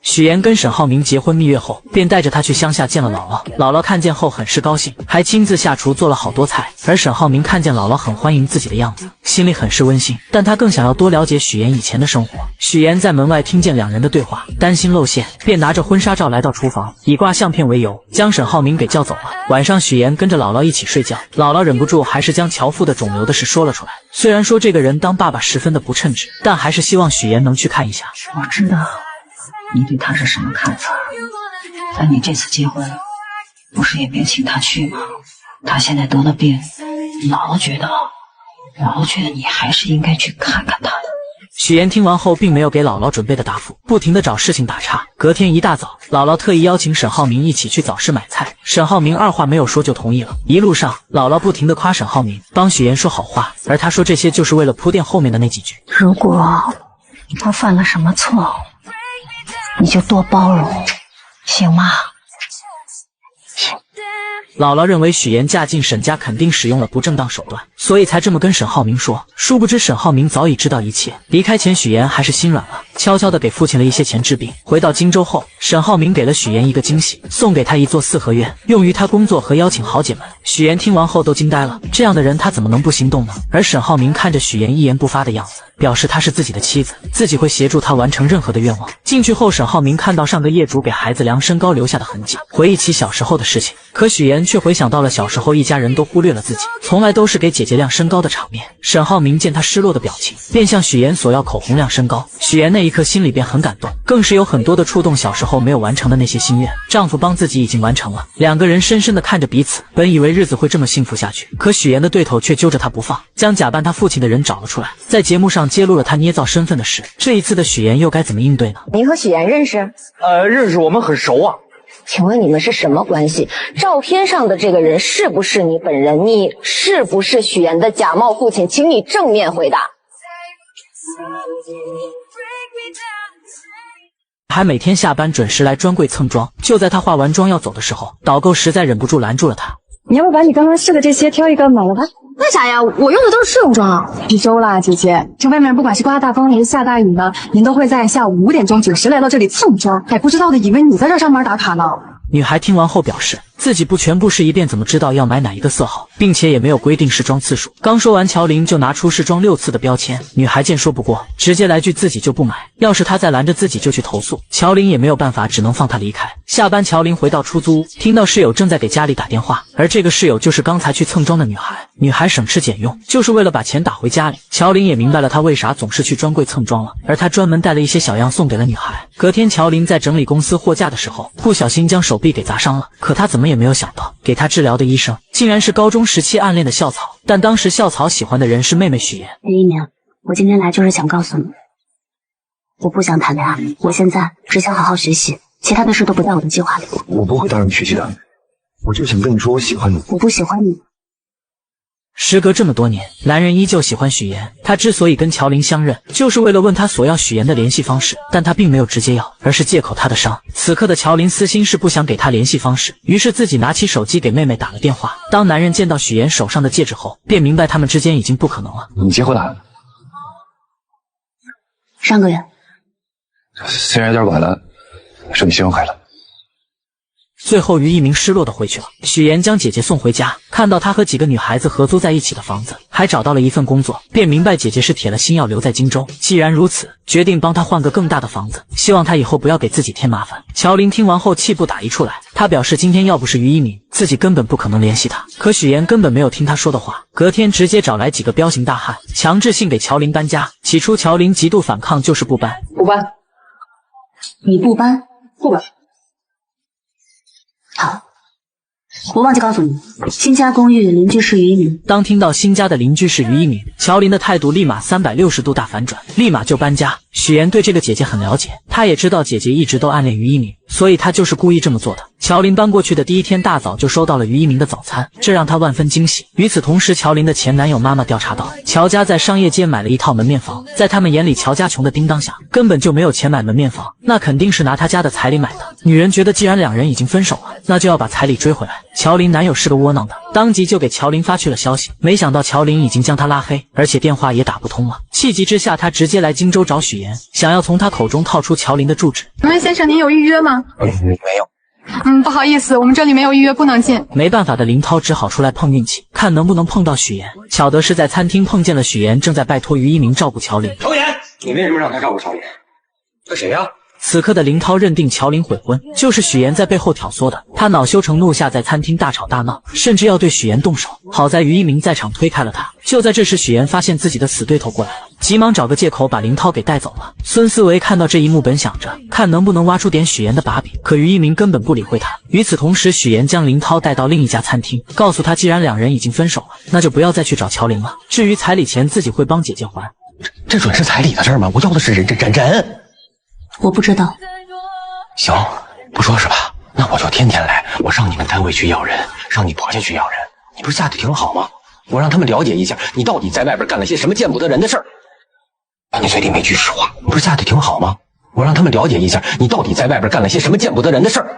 许岩跟沈浩明结婚蜜月后，便带着他去乡下见了姥姥。姥姥看见后很是高兴，还亲自下厨做了好多菜。而沈浩明看见姥姥很欢迎自己的样子，心里很是温馨，但他更想要多了解许岩以前的生活。许岩在门外听见两人的对话，担心露馅，便拿着婚纱照来到厨房，以挂相片为由，将沈浩明给叫走了。晚上许岩跟着姥姥一起睡觉，姥姥忍不住还是将乔父的肿瘤的事说了出来。虽然说这个人当爸爸十分的不称职，但还是希望许岩能去看一下。我知道你对他是什么看法，但你这次结婚不是也没请他去吗？他现在得了病，姥姥觉得你还是应该去看看他的。许岩听完后并没有给姥姥准备的答复，不停地找事情打岔。隔天一大早，姥姥特意邀请沈浩明一起去早市买菜，沈浩明二话没有说就同意了。一路上，姥姥不停地夸沈浩明，帮许岩说好话，而他说这些就是为了铺垫后面的那几句。如果他犯了什么错，你就多包容，行吗？姥姥认为许岩嫁进沈家肯定使用了不正当手段，所以才这么跟沈浩明说。殊不知沈浩明早已知道一切。离开前，许岩还是心软了，悄悄地给父亲了一些钱治病。回到荆州后，沈浩明给了许岩一个惊喜，送给他一座四合院，用于他工作和邀请豪姐们。许岩听完后都惊呆了，这样的人他怎么能不心动呢？而沈浩明看着许岩一言不发的样子，表示她是自己的妻子，自己会协助他完成任何的愿望。进去后，沈浩明看到上个业主给孩子量身高留下的痕迹，回忆起小时候的事情。可许岩却回想到了小时候一家人都忽略了自己，从来都是给姐姐量身高的场面。沈浩明见他失落的表情，便向许岩索要口红量身高。许岩那一刻心里便很感动，更是有很多的触动小时候没有完成的那些心愿，丈夫帮自己已经完成了。两个人深深地看着彼此，本以为日子会这么幸福下去，可许岩的对头却揪着他不放，将假扮他父亲的人找了出来，在节目上揭露了他捏造身份的事。这一次的许岩又该怎么应对呢？您和许岩认识？认识，我们很熟啊。请问你们是什么关系？照片上的这个人是不是你本人？你是不是许岩的假冒父亲？请你正面回答。还每天下班准时来专柜蹭妆。就在他化完妆要走的时候，导购实在忍不住拦住了他。你要不把你刚刚试的这些挑一个买了吧？为啥呀？我用的都是试用装啊。徐州啦，姐姐，这外面不管是刮大风还是下大雨呢，您都会在下午5点钟准时来到这里蹭妆，还不知道的以为你在这上班打卡呢。女孩听完后表示，自己不全部试一遍怎么知道要买哪一个色号，并且也没有规定试妆次数。刚说完，乔林就拿出试妆6次的标签。女孩见说不过，直接来句自己就不买，要是她再拦着自己就去投诉。乔林也没有办法，只能放她离开。下班，乔林回到出租屋，听到室友正在给家里打电话，而这个室友就是刚才去蹭妆的女孩。女孩省吃俭用，就是为了把钱打回家里。乔林也明白了她为啥总是去专柜蹭妆了，而她专门带了一些小样送给了女孩。隔天，乔林在整理公司货架的时候，不小心将手臂给砸伤了。可他怎么也没有想到，给他治疗的医生竟然是高中时期暗恋的校草，但当时校草喜欢的人是妹妹许岩。林一鸣，我今天来就是想告诉你，我不想谈恋爱，我现在只想好好学习，其他的事都不在我的计划里。我不会打扰你学习的，我就想跟你说我喜欢你。我不喜欢你。时隔这么多年，男人依旧喜欢许岩。他之所以跟乔林相认，就是为了问他索要许岩的联系方式，但他并没有直接要，而是借口他的伤。此刻的乔林私心是不想给他联系方式，于是自己拿起手机给妹妹打了电话。当男人见到许岩手上的戒指后，便明白他们之间已经不可能了。你结婚了？上个月。虽然有点晚了，祝你新婚快乐。最后于一鸣失落的回去了。许岩将姐姐送回家，看到她和几个女孩子合租在一起的房子，还找到了一份工作，便明白姐姐是铁了心要留在荆州。既然如此，决定帮她换个更大的房子，希望她以后不要给自己添麻烦。乔林听完后气不打一处来，他表示今天要不是于一鸣，自己根本不可能联系他。可许岩根本没有听他说的话，隔天直接找来几个彪形大汉，强制性给乔林搬家。起初乔林极度反抗，就是不搬。不搬，你不搬，不搬。好，我忘记告诉你，新家公寓邻居是于一鸣。当听到新家的邻居是于一鸣，乔林的态度立马360度大反转，立马就搬家。许岩对这个姐姐很了解，他也知道姐姐一直都暗恋于一鸣，所以他就是故意这么做的。乔林搬过去的第一天大早就收到了于一鸣的早餐，这让他万分惊喜。与此同时，乔林的前男友妈妈调查到，乔家在商业街买了一套门面房，在他们眼里，乔家穷的叮当响，根本就没有钱买门面房，那肯定是拿他家的彩礼买的。女人觉得既然两人已经分手了，那就要把彩礼追回来。乔林男友是个窝囊的，当即就给乔林发去了消息，没想到乔林已经将他拉黑，而且电话也打不通了。气急之下，他直接来荆州找许岩，想要从他口中套出乔林的住址。请问先生，您有预约吗？没有。不好意思，我们这里没有预约，不能进。没办法的林涛只好出来碰运气，看能不能碰到许岩。巧的是在餐厅碰见了许岩，正在拜托于一鸣照顾乔林。乔岩，你为什么让他照顾乔林？这谁呀？此刻的林涛认定乔林悔婚，就是许岩在背后挑唆的。他恼羞成怒下，在餐厅大吵大闹，甚至要对许岩动手。好在于一鸣在场推开了他。就在这时，许岩发现自己的死对头过来了，急忙找个借口把林涛给带走了。孙思维看到这一幕，本想着看能不能挖出点许岩的把柄，可于一鸣根本不理会他。与此同时，许岩将林涛带到另一家餐厅，告诉他既然两人已经分手了，那就不要再去找乔林了。至于彩礼钱，自己会帮姐姐还。这准是彩礼的事吗？我要的是人。我不知道。行，不说是吧？那我就天天来，我上你们单位去要人，上你婆家去要人。你不是嫁得挺好吗？我让他们了解一下，你到底在外边干了些什么见不得人的事儿。你嘴里没句实话，你不是嫁得挺好吗？我让他们了解一下，你到底在外边干了些什么见不得人的事儿。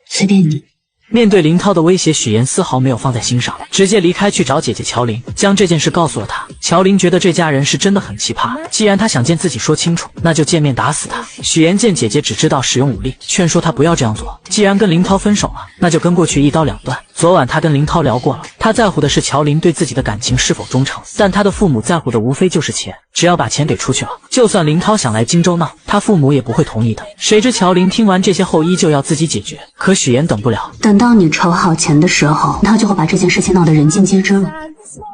随便你。面对林涛的威胁，许岩丝毫没有放在心上，直接离开去找姐姐乔林，将这件事告诉了她。乔林觉得这家人是真的很奇葩，既然他想见自己说清楚，那就见面打死他。许岩见姐姐只知道使用武力，劝说她不要这样做，既然跟林涛分手了，那就跟过去一刀两断。昨晚他跟林涛聊过了，他在乎的是乔林对自己的感情是否忠诚，但他的父母在乎的无非就是钱，只要把钱给出去了，就算林涛想来荆州闹，他父母也不会同意的。谁知乔林听完这些后依旧要自己解决，可许岩等不了，等到你筹好钱的时候，他就会把这件事情闹得人尽皆知了。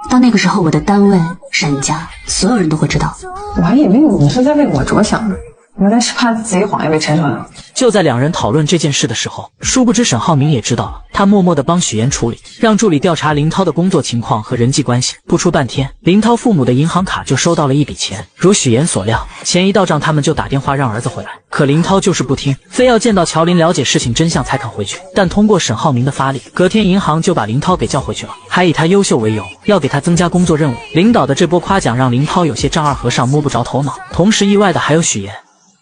到那个时候，我的单位、沈家，所有人都会知道。我还以为你是在为我着想呢，原来是怕自己谎言被拆穿了。就在两人讨论这件事的时候，殊不知沈浩明也知道了，他默默地帮许岩处理，让助理调查林涛的工作情况和人际关系。不出半天，林涛父母的银行卡就收到了一笔钱，如许岩所料，钱一到账，他们就打电话让儿子回来。可林涛就是不听，非要见到乔林了解事情真相才肯回去。但通过沈浩明的发力，隔天银行就把林涛给叫回去了，还以他优秀为由，要给他增加工作任务。领导的这波夸奖让林涛有些丈二和尚摸不着头脑，同时意外的还有许岩。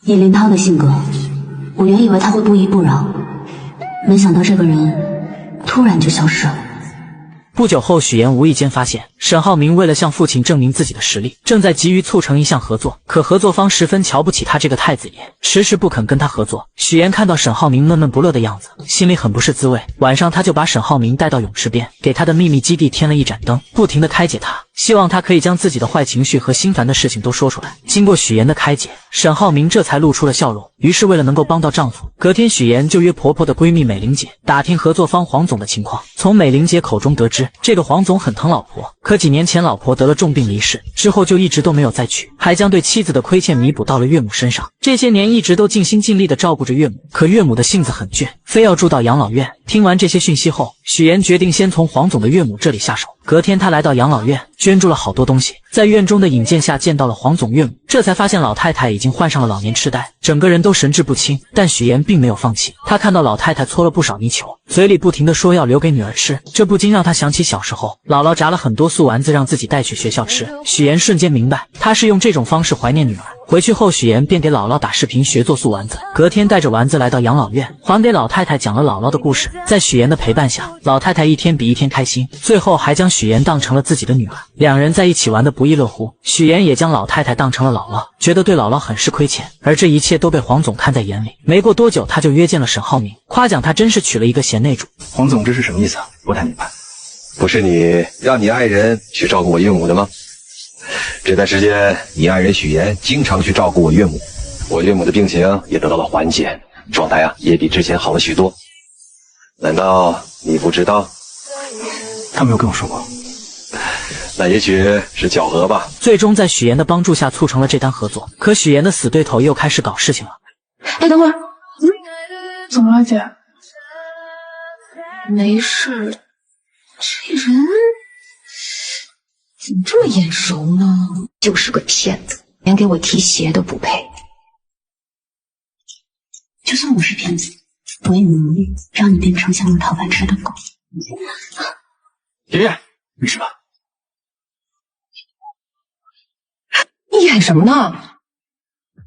以林涛的性格，我原以为他会不依不饶，没想到这个人突然就消失了。不久后，许岩无意间发现沈浩明为了向父亲证明自己的实力，正在急于促成一项合作，可合作方十分瞧不起他这个太子爷，迟迟不肯跟他合作。许岩看到沈浩明闷闷不乐的样子，心里很不是滋味。晚上他就把沈浩明带到泳池边，给他的秘密基地添了一盏灯，不停地开解他，希望他可以将自己的坏情绪和心烦的事情都说出来。经过许岩的开解，沈浩明这才露出了笑容。于是为了能够帮到丈夫，隔天许岩就约婆婆的闺蜜美玲姐打听合作方黄总的情况。从美玲姐口中得知，这个黄总很疼老婆，可几年前老婆得了重病离世，之后就一直都没有再娶，还将对妻子的亏欠弥补到了岳母身上。这些年一直都尽心尽力地照顾着岳母，可岳母的性子很倔，非要住到养老院。听完这些讯息后，许岩决定先从黄总的岳母这里下手。隔天他来到养老院，捐助了好多东西，在院中的引荐下见到了黄总岳母，这才发现老太太已经患上了老年痴呆，整个人都神志不清。但许岩并没有放弃，他看到老太太搓了不少泥鳅，嘴里不停地说要留给女儿吃，这不禁让他想起小时候姥姥炸了很多素丸子让自己带去学校吃。许岩瞬间明白，他是用这种方式怀念女儿。回去后，许岩便给姥姥打视频学做素丸子，隔天带着丸子来到养老院，还给老太太讲了姥姥的故事。在许岩的陪伴下，老太太一天比一天开心，最后还将许岩当成了自己的女儿，两人在一起玩得不亦乐乎。许岩也将老太太当成了姥姥，觉得对姥姥很是亏欠，而这一切都被黄总看在眼里。没过多久，他就约见了沈浩明，夸奖他真是娶了一个贤内助。黄总，这是什么意思啊？不太明白。不是你让你爱人去照顾我岳母的吗？这段时间，你爱人许岩经常去照顾我岳母，我岳母的病情也得到了缓解，状态也比之前好了许多。难道你不知道？他没有跟我说过。那也许是巧合吧。最终在许岩的帮助下促成了这单合作，可许岩的死对头又开始搞事情了。哎，等会儿，怎么了，姐？没事。这人怎么这么眼熟呢？就是个骗子，连给我提鞋都不配。就算我是骗子，我也努力让你变成像我讨饭吃的狗。爷爷，没事吧？你演什么呢？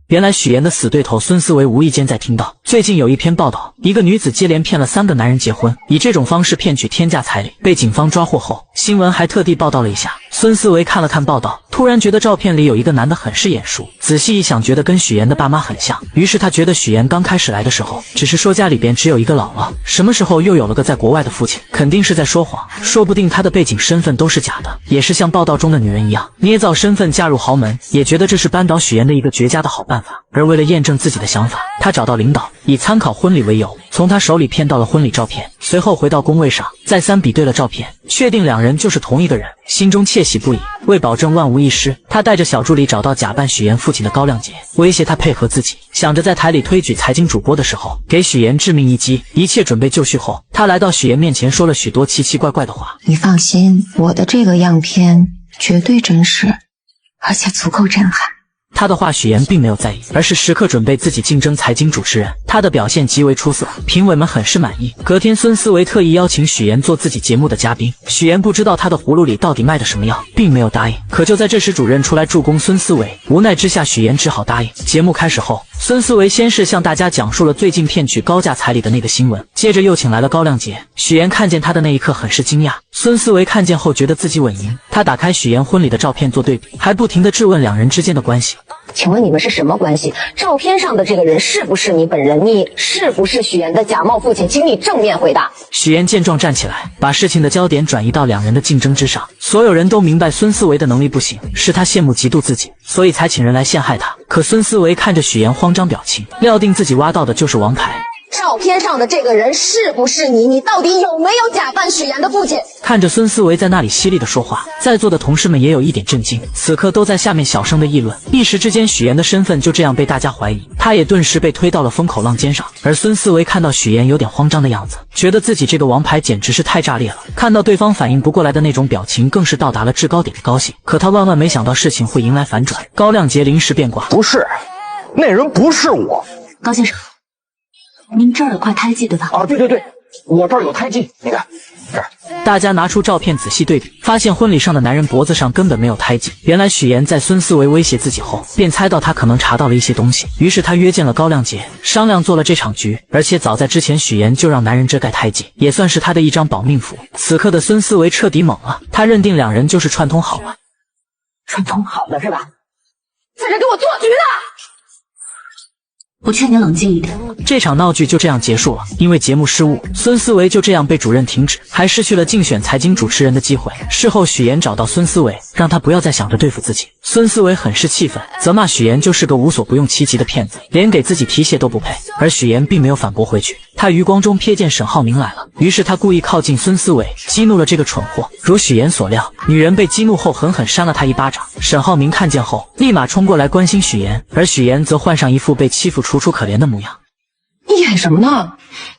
原来许岩的死对头孙思维无意间在听到最近有一篇报道，一个女子接连骗了3个男人结婚，以这种方式骗取天价彩礼，被警方抓获后，新闻还特地报道了一下。孙思维看了看报道，突然觉得照片里有一个男的很是眼熟，仔细一想，觉得跟许岩的爸妈很像。于是他觉得许岩刚开始来的时候，只是说家里边只有一个姥姥，什么时候又有了个在国外的父亲，肯定是在说谎，说不定他的背景身份都是假的，也是像报道中的女人一样捏造身份嫁入豪门，也觉得这是扳倒许岩的一个绝佳的好办法。而为了验证自己的想法，他找到领导，以参考婚礼为由，从他手里骗到了婚礼照片，随后回到工位上，再三比对了照片，确定两人就是同一个人，心中窃喜不已。为保证万无一失，他带着小助理找到假扮许岩父亲的高亮杰，威胁他配合自己，想着在台里推举财经主播的时候给许岩致命一击。一切准备就绪后，他来到许岩面前，说了许多奇奇怪怪的话。你放心，我的这个样片绝对真实，而且足够震撼。他的话许岩并没有在意，而是时刻准备自己竞争财经主持人。他的表现极为出色，评委们很是满意。隔天，孙思维特意邀请许岩做自己节目的嘉宾。许岩不知道他的葫芦里到底卖的什么药，并没有答应。可就在这时，主任出来助攻孙思维，无奈之下，许岩只好答应。节目开始后，孙思维先是向大家讲述了最近骗取高价彩礼的那个新闻，接着又请来了高亮杰。许岩看见他的那一刻很是惊讶，孙思维看见后觉得自己稳赢。他打开许岩婚礼的照片做对比，还不停地质问两人之间的关系。请问你们是什么关系？照片上的这个人是不是你本人？你是不是许岩的假冒父亲？请你正面回答。许岩见状站起来，把事情的焦点转移到两人的竞争之上。所有人都明白孙思维的能力不行，是他羡慕嫉妒自己，所以才请人来陷害他。可孙思维看着许岩慌张表情，料定自己挖到的就是王牌。照片上的这个人是不是你？你到底有没有假扮许岩的父亲？看着孙思维在那里犀利的说话，在座的同事们也有一点震惊，此刻都在下面小声的议论。一时之间，许岩的身份就这样被大家怀疑，他也顿时被推到了风口浪尖上。而孙思维看到许岩有点慌张的样子，觉得自己这个王牌简直是太炸裂了。看到对方反应不过来的那种表情，更是到达了制高点的高兴。可他万万没想到事情会迎来反转。高亮杰临时变卦，不是，那人不是我。高先生，您这儿有块胎记对吧？啊，对对对，我这儿有胎记，你看这儿。大家拿出照片仔细对比，发现婚礼上的男人脖子上根本没有胎记。原来许岩在孙思维威胁自己后，便猜到他可能查到了一些东西，于是他约见了高亮杰，商量做了这场局。而且早在之前，许岩就让男人遮盖胎记，也算是他的一张保命符。此刻的孙思维彻底懵了，他认定两人就是串通好了。串通好了是吧？这人给我做局的！我劝你冷静一点。这场闹剧就这样结束了。因为节目失误，孙思维就这样被主任停职，还失去了竞选财经主持人的机会。事后许岩找到孙思维，让他不要再想着对付自己。孙思维很是气愤，责骂许岩就是个无所不用其极的骗子，连给自己提鞋都不配。而许岩并没有反驳回去，他余光中瞥见沈浩明来了，于是他故意靠近孙思维，激怒了这个蠢货。如许岩所料，女人被激怒后狠狠扇了他一巴掌。沈浩明看见后，立马冲过来关心许岩，而许岩则换上一副被欺负楚楚可怜的模样。你演什么呢？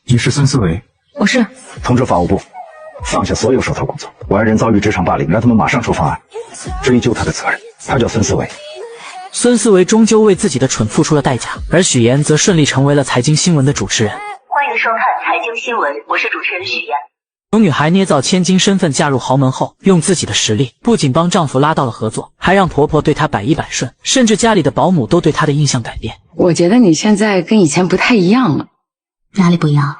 你是孙思维？我是。通知法务部，放下所有手头工作。我爱人遭遇职场霸凌，让他们马上出方案，追究他的责任。他叫孙思维。孙思维终究为自己的蠢付出了代价，而许岩则顺利成为了财经新闻的主持人。欢迎收看财经新闻，我是主持人许岩。有女孩捏造千金身份嫁入豪门后，用自己的实力不仅帮丈夫拉到了合作，还让婆婆对她百依百顺，甚至家里的保姆都对她的印象改变。我觉得你现在跟以前不太一样了。哪里不一样？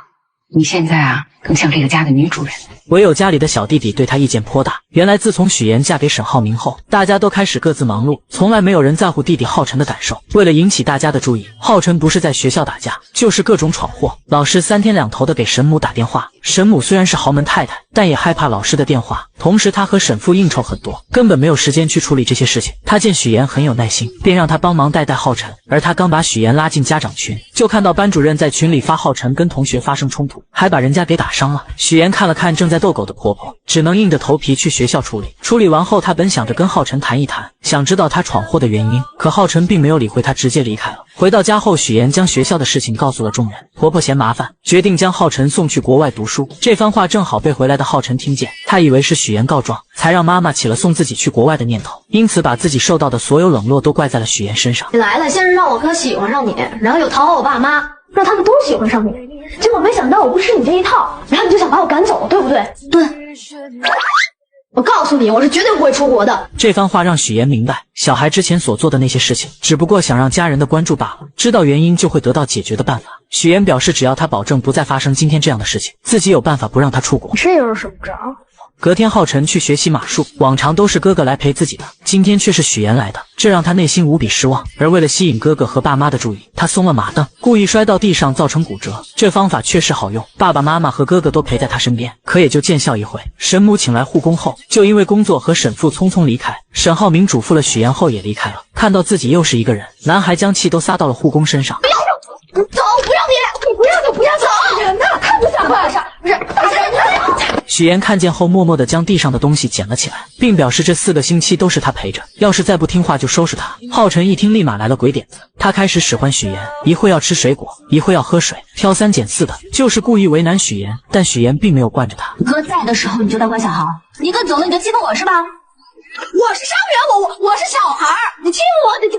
你现在啊，更像这个家的女主人。唯有家里的小弟弟对她意见颇大。原来自从许妍嫁给沈浩明后，大家都开始各自忙碌，从来没有人在乎弟弟浩辰的感受。为了引起大家的注意，浩辰不是在学校打架，就是各种闯祸。老师3天2头的给沈母打电话，沈母虽然是豪门太太，但也害怕老师的电话。同时他和沈父应酬很多，根本没有时间去处理这些事情。他见许妍很有耐心，便让他帮忙带浩辰。而他刚把许妍拉进家长群，就看到班主任在群里发浩辰跟同学发生冲突，还把人家给打伤了。许妍看了看正在逗狗的婆婆，只能硬着头皮去学校处理。处理完后，他本想着跟浩辰谈一谈，想知道他闯祸的原因，可浩辰并没有理会他，直接离开了。回到家后，许妍将学校的事情告诉了众人。婆婆嫌麻烦，决定将浩辰送去国外读书。这番话正好被回来的浩辰听见，他以为是许妍告状，才让妈妈起了送自己去国外的念头，因此把自己受到的所有冷落都怪在了许妍身上。你来了，先是让我哥喜欢上你，然后又讨好我爸妈，让他们都喜欢上你，结果没想到我不吃你这一套，然后你就想把我赶走，对不对？对。我告诉你，我是绝对不会出国的。这番话让许妍明白，小孩之前所做的那些事情，只不过想让家人的关注罢了，知道原因就会得到解决的办法。许妍表示，只要他保证不再发生今天这样的事情，自己有办法不让他出国。这又是什么招？隔天，浩辰去学习马术，往常都是哥哥来陪自己的，今天却是许妍来的，这让他内心无比失望。而为了吸引哥哥和爸妈的注意，他松了马镫，故意摔到地上，造成骨折。这方法确实好用，爸爸妈妈和哥哥都陪在他身边，可也就见效一回。沈母请来护工后，就因为工作和沈父匆匆离开。沈浩明嘱咐了许妍后也离开了。看到自己又是一个人，男孩将气都撒到了护工身上。不要走，不要你，你不要就不要走。人呢？太不像话了，不是大人。许妍看见后，默默地将地上的东西捡了起来，并表示这4个星期都是他陪着，要是再不听话就收拾他。浩辰一听，立马来了鬼点子，他开始使唤许妍，一会要吃水果，一会要喝水，挑3拣4的，就是故意为难许妍。但许妍并没有惯着他。哥在的时候你就当乖小孩，你哥走了你就欺负我是吧？我是伤员，我是小孩，你欺负我，你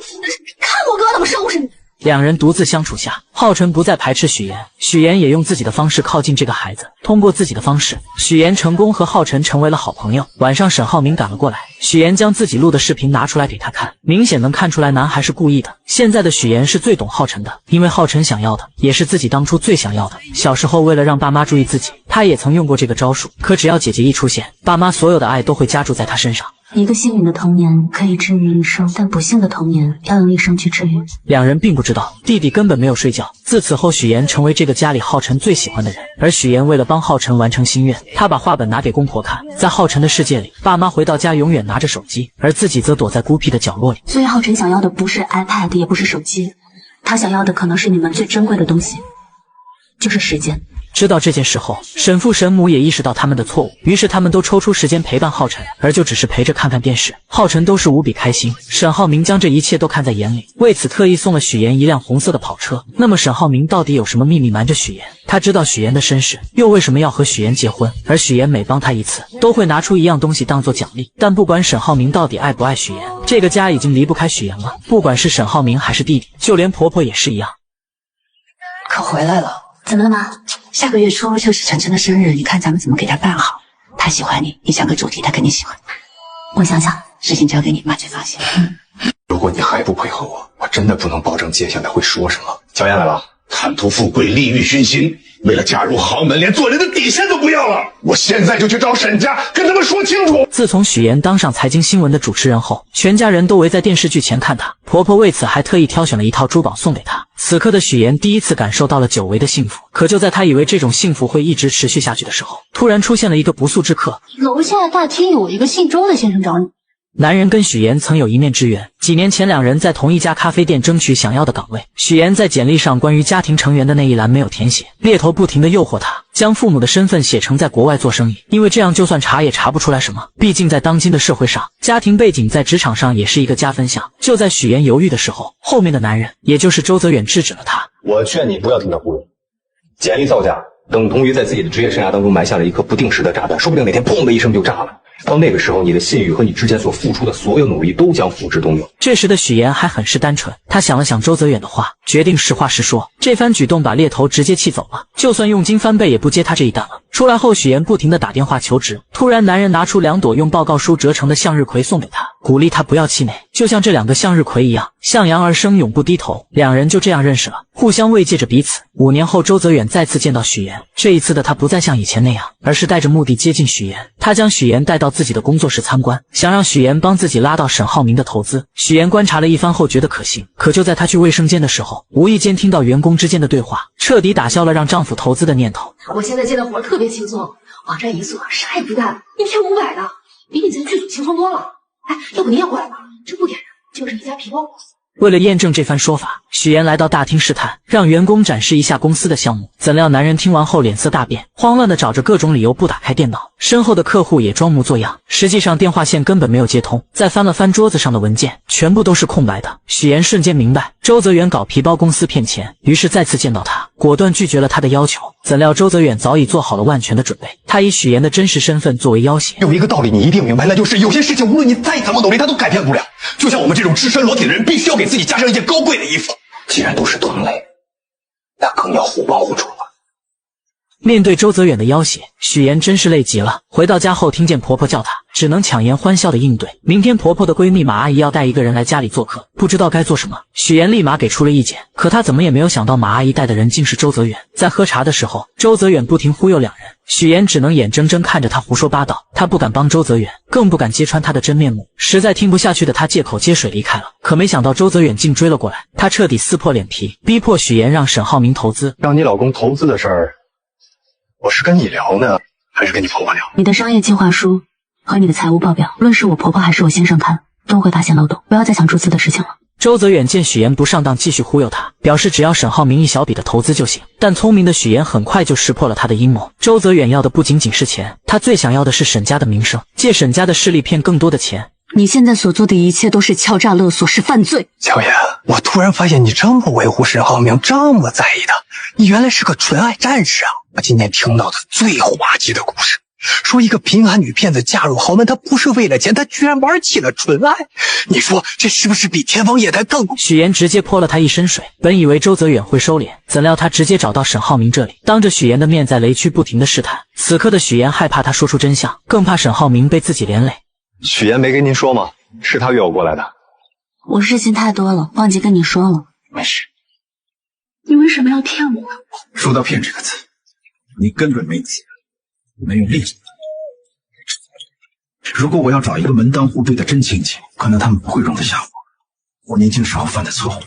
看我哥怎么收拾你。两人独自相处下，浩辰不再排斥许妍，许妍也用自己的方式靠近这个孩子。通过自己的方式，许妍成功和浩辰成为了好朋友。晚上，沈浩明赶了过来，许妍将自己录的视频拿出来给他看，明显能看出来男孩是故意的。现在的许妍是最懂浩辰的，因为浩辰想要的也是自己当初最想要的。小时候为了让爸妈注意自己，他也曾用过这个招数，可只要姐姐一出现，爸妈所有的爱都会加注在他身上。一个幸运的童年可以治愈一生，但不幸的童年要用一生去治愈。两人并不知道，弟弟根本没有睡觉。自此后，许妍成为这个家里浩辰最喜欢的人。而许妍为了帮浩辰完成心愿，她把画本拿给公婆看。在浩辰的世界里，爸妈回到家永远拿着手机，而自己则躲在孤僻的角落里。所以浩辰想要的不是 iPad， 也不是手机，他想要的可能是你们最珍贵的东西，就是时间。知道这件事后，沈父沈母也意识到他们的错误，于是他们都抽出时间陪伴浩辰，而就只是陪着看看电视。浩辰都是无比开心。沈浩明将这一切都看在眼里，为此特意送了许妍一辆红色的跑车。那么沈浩明到底有什么秘密瞒着许妍？他知道许妍的身世，又为什么要和许妍结婚？而许妍每帮他一次，都会拿出一样东西当做奖励。但不管沈浩明到底爱不爱许妍，这个家已经离不开许妍了。不管是沈浩明还是弟弟，就连婆婆也是一样。可回来了。怎么了妈？下个月初就是晨晨的生日，你看咱们怎么给他办好？他喜欢你，你想个主题，他肯定喜欢。我想想，事情交给你，妈最放心。如果你还不配合我，我真的不能保证接下来会说什么。乔妍来了，贪图富贵，利欲熏心，为了嫁入豪门，连做人的底线都不要了。我现在就去找沈家，跟他们说清楚。自从许妍当上财经新闻的主持人后，全家人都围在电视剧前看她。婆婆为此还特意挑选了一套珠宝送给她。此刻的许妍第一次感受到了久违的幸福，可就在她以为这种幸福会一直持续下去的时候，突然出现了一个不速之客。楼下大厅有一个姓周的先生找你。男人跟许妍曾有一面之缘，几年前两人在同一家咖啡店争取想要的岗位。许妍在简历上关于家庭成员的那一栏没有填写，猎头不停地诱惑她，将父母的身份写成在国外做生意，因为这样就算查也查不出来什么。毕竟在当今的社会上，家庭背景在职场上也是一个加分项。就在许妍犹豫的时候，后面的男人，也就是周泽远制止了她。我劝你不要听他忽悠，简历造假等同于在自己的职业生涯当中埋下了一颗不定时的炸弹，说不定哪天砰的一声就炸了。到那个时候，你的信誉和你之前所付出的所有努力都将付之东流。这时的许岩还很是单纯，他想了想周泽远的话，决定实话实说。这番举动把猎头直接气走了，就算用金翻倍也不接他这一单了。出来后，许岩不停地打电话求职，突然男人拿出2朵用报告书折成的向日葵送给他，鼓励他不要气馁。就像这2个向日葵一样，向阳而生，永不低头。两人就这样认识了，互相慰藉着彼此。5年后，周泽远再次见到许岩，这一次的他不再像以前那样，而是带着目的接近许岩。他将许岩带到自己的工作室参观，想让许岩帮自己拉到沈浩明的投资。许岩观察了一番后觉得可行，可就在他去卫生间的时候，无意间听到员工之间的对话，彻底打消了让丈夫投资的念头。我现在接的活特别轻松，网站一做啥也不干，1天500的，比你在剧组轻松多了。哎，要不你也过来吧？这不点人，就是一家皮包公司。为了验证这番说法，许岩来到大厅试探，让员工展示一下公司的项目。怎料男人听完后脸色大变，慌乱地找着各种理由不打开电脑。身后的客户也装模作样，实际上电话线根本没有接通。再翻了翻桌子上的文件，全部都是空白的。许岩瞬间明白周泽远搞皮包公司骗钱，于是再次见到他，果断拒绝了他的要求。怎料周泽远早已做好了万全的准备，他以许岩的真实身份作为要挟。有一个道理你一定明白，那就是有些事情无论你再怎么努力，它都改变不了。就像我们这种赤身裸体的人，必须要给自己加上一件高贵的衣服。既然都是同类，那更要互帮互助了。面对周泽远的要挟，许岩真是累极了。回到家后，听见婆婆叫她，只能强颜欢笑的应对。明天婆婆的闺蜜马阿姨要带一个人来家里做客，不知道该做什么。许岩立马给出了意见，可他怎么也没有想到马阿姨带的人竟是周泽远。在喝茶的时候，周泽远不停忽悠两人，许岩只能眼睁睁看着他胡说八道。他不敢帮周泽远，更不敢揭穿他的真面目。实在听不下去的他借口接水离开了。可没想到周泽远竟追了过来，他彻底撕破脸皮，逼迫许岩让沈浩明投资。让你老公投资的事儿，我是跟你聊呢，还是跟你婆婆聊？你的商业计划书和你的财务报表，无论是我婆婆还是我先生看，都会发现漏洞。不要再想注资的事情了。周泽远见许岩不上当，继续忽悠他，表示只要沈浩明一小笔的投资就行。但聪明的许岩很快就识破了他的阴谋。周泽远要的不仅仅是钱，他最想要的是沈家的名声，借沈家的势力骗更多的钱。你现在所做的一切都是敲诈勒索，是犯罪。乔妍，我突然发现你这么维护沈浩明，这么在意他，你原来是个纯爱战士啊！我今天听到的最滑稽的故事，说一个贫寒女骗子嫁入豪门，她不是为了钱，她居然玩起了纯爱。你说这是不是比天方夜谭更？许岩直接泼了他一身水。本以为周泽远会收敛，怎料他直接找到沈浩明这里，当着许岩的面在雷区不停的试探。此刻的许岩害怕他说出真相，更怕沈浩明被自己连累。许岩没跟您说吗？是他约我过来的。我事情太多了，忘记跟你说了。没事。你为什么要骗我？说到骗这个字，你根本没钱，没有力气。如果我要找一个门当户对的真亲戚，可能他们不会容得下我。我年轻时候犯的错误，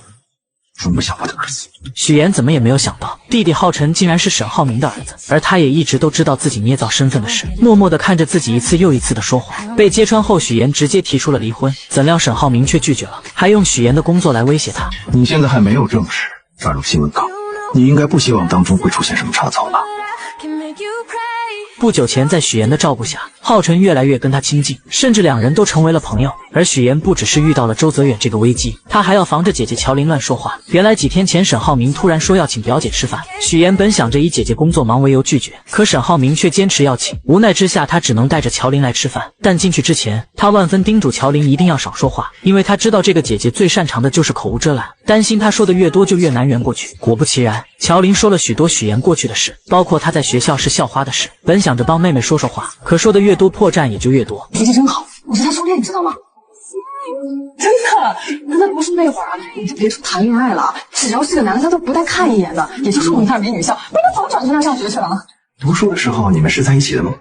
容不下我的儿子。许岩怎么也没有想到，弟弟浩辰竟然是沈浩明的儿子，而他也一直都知道自己捏造身份的事，默默地看着自己一次又一次的说谎。被揭穿后，许岩直接提出了离婚，怎料沈浩明却拒绝了，还用许岩的工作来威胁他。你现在还没有正式转入新闻岗，你应该不希望当中会出现什么差错吧？不久前，在许岩的照顾下，浩辰越来越跟他亲近，甚至两人都成为了朋友。而许岩不只是遇到了周泽远这个危机，他还要防着姐姐乔琳乱说话。原来几天前，沈浩明突然说要请表姐吃饭，许岩本想着以姐姐工作忙为由拒绝，可沈浩明却坚持要请，无奈之下，他只能带着乔琳来吃饭。但进去之前，他万分叮嘱乔琳一定要少说话，因为他知道这个姐姐最擅长的就是口无遮拦，担心他说的越多就越难圆过去。果不其然，乔琳说了许多许岩过去的事，包括他在学校是校花的事。本想着帮妹妹说说话，可说的越多，破绽也就越多。姐姐真好，我是她初恋，你知道吗？真的，那不是那会儿啊，你就别说谈恋爱了，只要是个男的，他都不带看一眼的。也就是我们那儿没女校，不然他早转去那儿上学去了。读书的时候你们是在一起的吗？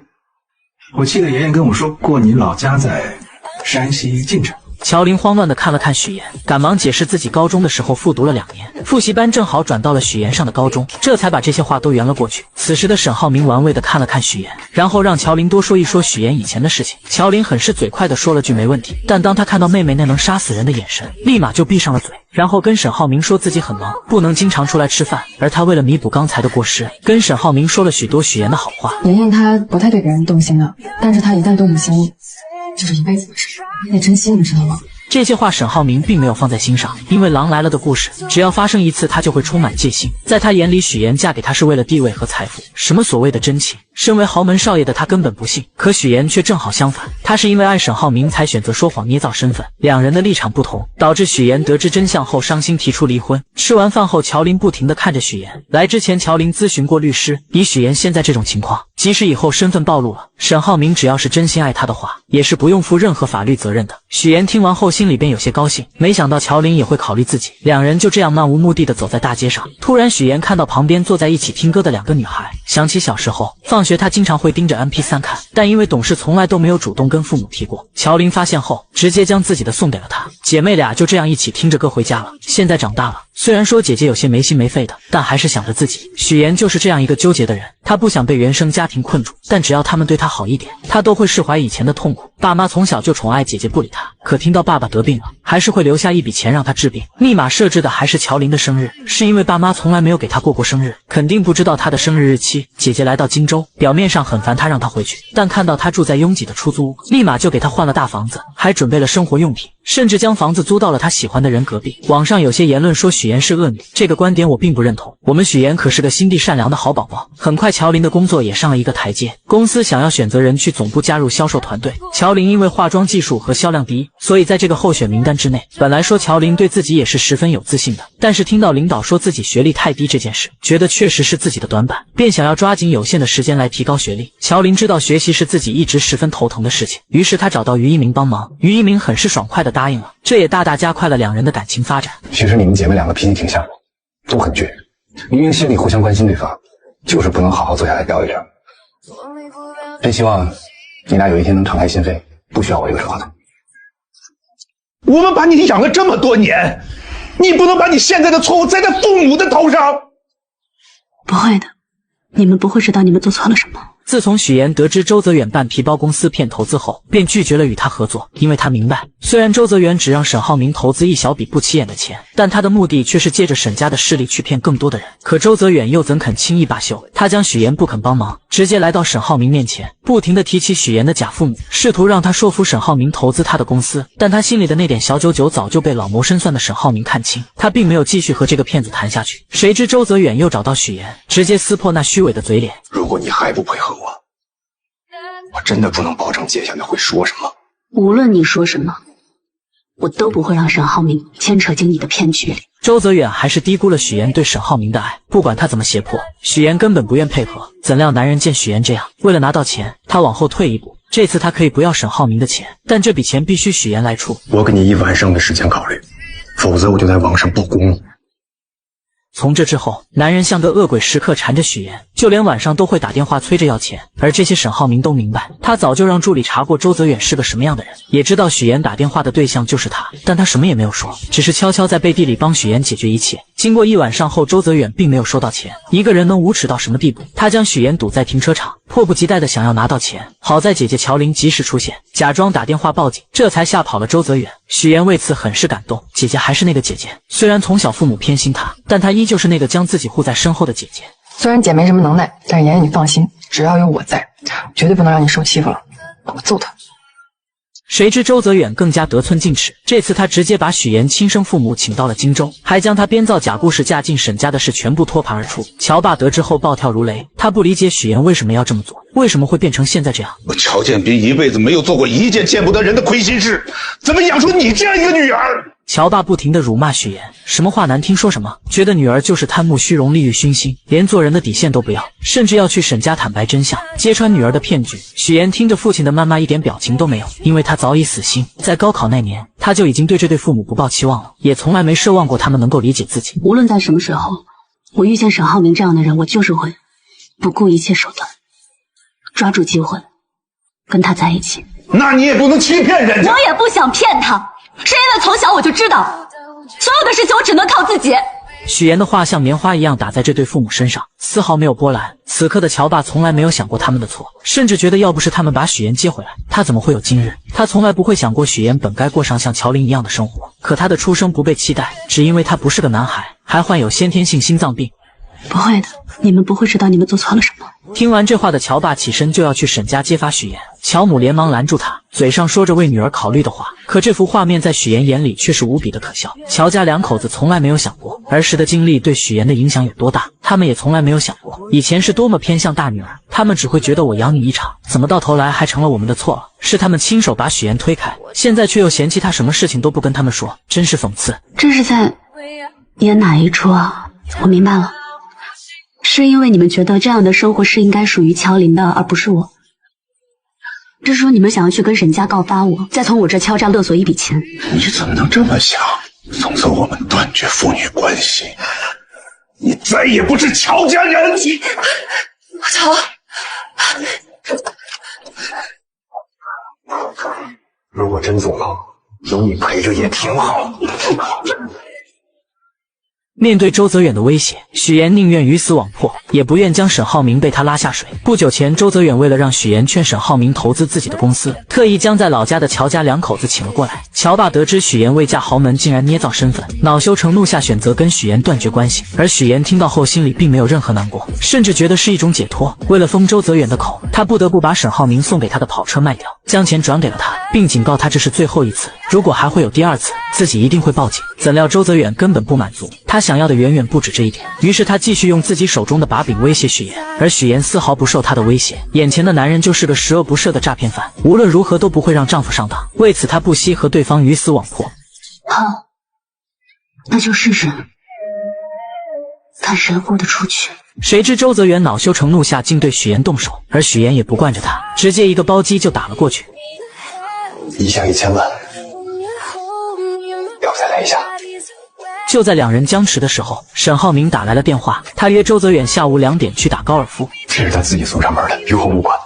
我记得妍妍跟我说过，你老家在山西晋城。乔琳慌乱地看了看许岩，赶忙解释自己高中的时候复读了2年，复习班正好转到了许岩上的高中，这才把这些话都圆了过去。此时的沈浩明玩味地看了看许岩，然后让乔琳多说一说许岩以前的事情。乔琳很是嘴快地说了句没问题，但当他看到妹妹那能杀死人的眼神，立马就闭上了嘴，然后跟沈浩明说自己很忙，不能经常出来吃饭，而他为了弥补刚才的过失，跟沈浩明说了许多许岩的好话。妍妍她不太对别人动心的，但是她一旦动了心，这是一辈子的事，你得珍惜，你知道吗？这些话沈浩明并没有放在心上，因为狼来了的故事只要发生一次，他就会充满戒心。在他眼里，许岩嫁给他是为了地位和财富，什么所谓的真情，身为豪门少爷的他根本不信，可许妍却正好相反，他是因为爱沈浩明才选择说谎捏造身份。两人的立场不同，导致许妍得知真相后伤心提出离婚。吃完饭后，乔林不停地看着许妍。来之前，乔林咨询过律师，以许妍现在这种情况，即使以后身份暴露了，沈浩明只要是真心爱他的话，也是不用负任何法律责任的。许妍听完后心里便有些高兴，没想到乔林也会考虑自己。两人就这样漫无目的地走在大街上，突然许妍看到旁边坐在一起听歌的两个女孩，想起小时候放学她经常会盯着 MP3 看，但因为懂事从来都没有主动跟父母提过。乔林发现后，直接将自己的送给了她，姐妹俩就这样一起听着歌回家了。现在长大了，虽然说姐姐有些没心没肺的，但还是想着自己。许妍就是这样一个纠结的人，她不想被原生家庭困住，但只要他们对她好一点，她都会释怀以前的痛苦。爸妈从小就宠爱姐姐不理她，可听到爸爸得病了，还是会留下一笔钱让她治病。密码设置的还是乔林的生日，是因为爸妈从来没有给她过生日，肯定不知道她的生日日期。姐姐来到荆州，表面上很烦她让她回去，但看到她住在拥挤的出租屋，立马就给她换了大房子，还准备了生活用品，甚至将房子租到了她喜欢的人隔壁。网上有些言论说许妍是恶女，这个观点我并不认同。我们许妍可是个心地善良的好宝宝。很快乔林的工作也上了一个台阶，公司想要选择人去总部加入销售团队。乔林因为化妆技术和销量第一，所以在这个候选名单之内。本来说乔林对自己也是十分有自信的，但是听到领导说自己学历太低这件事，觉得确实是自己的短板，便想要抓紧有限的时间来提高学历。乔林知道学习是自己一直十分头疼的事情，于是他找到于一鸣帮忙，于一鸣很是爽快地答应了，这也大大加快了两人的感情发展。其实你们姐妹两个脾气挺像的，都很倔，明明心里互相关心对方，就是不能好好坐下来聊一聊。真希望你俩有一天能敞开心扉，不需要我一个说的。我们把你养了这么多年，你不能把你现在的错误栽在父母的头上。不会的，你们不会知道你们做错了什么。自从许妍得知周泽远办皮包公司骗投资后，便拒绝了与他合作，因为他明白，虽然周泽远只让沈浩明投资一小笔不起眼的钱，但他的目的却是借着沈家的势力去骗更多的人。可周泽远又怎肯轻易罢休？他将许妍不肯帮忙，直接来到沈浩明面前，不停地提起许妍的假父母，试图让他说服沈浩明投资他的公司。但他心里的那点小九九早就被老谋深算的沈浩明看清，他并没有继续和这个骗子谈下去。谁知周泽远又找到许妍，直接撕破那虚伪的嘴脸。如果你还不配合我真的不能保证接下来会说什么。无论你说什么，我都不会让沈浩明牵扯进你的骗局里。周泽远还是低估了许妍对沈浩明的爱，不管他怎么胁迫，许妍根本不愿配合。怎料男人见许妍这样，为了拿到钱，他往后退一步。这次他可以不要沈浩明的钱，但这笔钱必须许妍来出。我给你1晚上的时间考虑，否则我就在网上曝光你。从这之后，男人像个恶鬼，时刻缠着许妍，就连晚上都会打电话催着要钱。而这些沈浩明都明白，他早就让助理查过周泽远是个什么样的人，也知道许妍打电话的对象就是他，但他什么也没有说，只是悄悄在背地里帮许妍解决一切。经过1晚上后，周泽远并没有收到钱。一个人能无耻到什么地步？他将许妍堵在停车场，迫不及待的想要拿到钱。好在姐姐乔玲及时出现，假装打电话报警，这才吓跑了周泽远。许妍为此很是感动，姐姐还是那个姐姐，虽然从小父母偏心她，但她依旧是那个将自己护在身后的姐姐。虽然姐没什么能耐，但是妍妍你放心，只要有我在，绝对不能让你受欺负了。我揍她。谁知周泽远更加得寸进尺，这次他直接把许妍亲生父母请到了荆州，还将他编造假故事嫁进沈家的事全部托盘而出。乔爸得知后暴跳如雷，他不理解许妍为什么要这么做，为什么会变成现在这样。我乔建斌一辈子没有做过一件见不得人的亏心事，怎么养出你这样一个女儿？乔爸不停地辱骂许妍，什么话难听说什么，觉得女儿就是贪慕虚荣、利欲熏心，连做人的底线都不要，甚至要去沈家坦白真相，揭穿女儿的骗局。许妍听着父亲的谩骂一点表情都没有，因为她早已死心。在高考那年，她就已经对这对父母不抱期望了，也从来没奢望过他们能够理解自己。无论在什么时候，我遇见沈浩明这样的人，我就是会不顾一切手段，抓住机会跟他在一起。那你也不能欺骗人家。我也不想骗他，是因为从小我就知道，所有的事情我只能靠自己。许妍的话像棉花一样打在这对父母身上，丝毫没有波澜。此刻的乔爸从来没有想过他们的错，甚至觉得要不是他们把许妍接回来，他怎么会有今日？他从来不会想过许妍本该过上像乔玲一样的生活，可他的出生不被期待，只因为他不是个男孩，还患有先天性心脏病。不会的，你们不会知道你们做错了什么。听完这话的乔爸起身就要去沈家揭发许妍，乔母连忙拦住他，嘴上说着为女儿考虑的话，可这幅画面在许岩眼里却是无比的可笑。乔家两口子从来没有想过儿时的经历对许岩的影响有多大，他们也从来没有想过以前是多么偏向大女儿，他们只会觉得我养你一场，怎么到头来还成了我们的错了？是他们亲手把许岩推开，现在却又嫌弃他什么事情都不跟他们说，真是讽刺。这是在演哪一出啊？我明白了，是因为你们觉得这样的生活是应该属于乔林的，而不是我。这是说你们想要去跟沈家告发我，再从我这敲诈勒索一笔钱。你怎么能这么想？从此我们断绝父女关系，你再也不是乔家人。乔，如果真做了，有你陪着也挺好。面对周泽远的威胁，许岩宁愿鱼死网破，也不愿将沈浩明被他拉下水。不久前，周泽远为了让许岩劝沈浩明投资自己的公司，特意将在老家的乔家两口子请了过来。乔爸得知许岩未嫁豪门，竟然捏造身份，恼羞成怒下选择跟许岩断绝关系。而许岩听到后，心里并没有任何难过，甚至觉得是一种解脱。为了封周泽远的口，他不得不把沈浩明送给他的跑车卖掉，将钱转给了他，并警告他这是最后一次，如果还会有第二次，自己一定会报警。怎料周泽远根本不满足，他想要的远远不止这一点，于是他继续用自己手中的把柄威胁许岩，而许岩丝毫不受他的威胁。眼前的男人就是个十恶不赦的诈骗犯，无论如何都不会让丈夫上当，为此他不惜和对方鱼死网破。好，那就试试，看谁豁得出去。谁知周泽远恼羞成怒下竟对许岩动手，而许岩也不惯着他，直接一个包击就打了过去。一下1000万，要不再来一下？就在两人僵持的时候，沈浩明打来了电话，他约周泽远下午2点去打高尔夫。这是他自己送上门的，与我无关。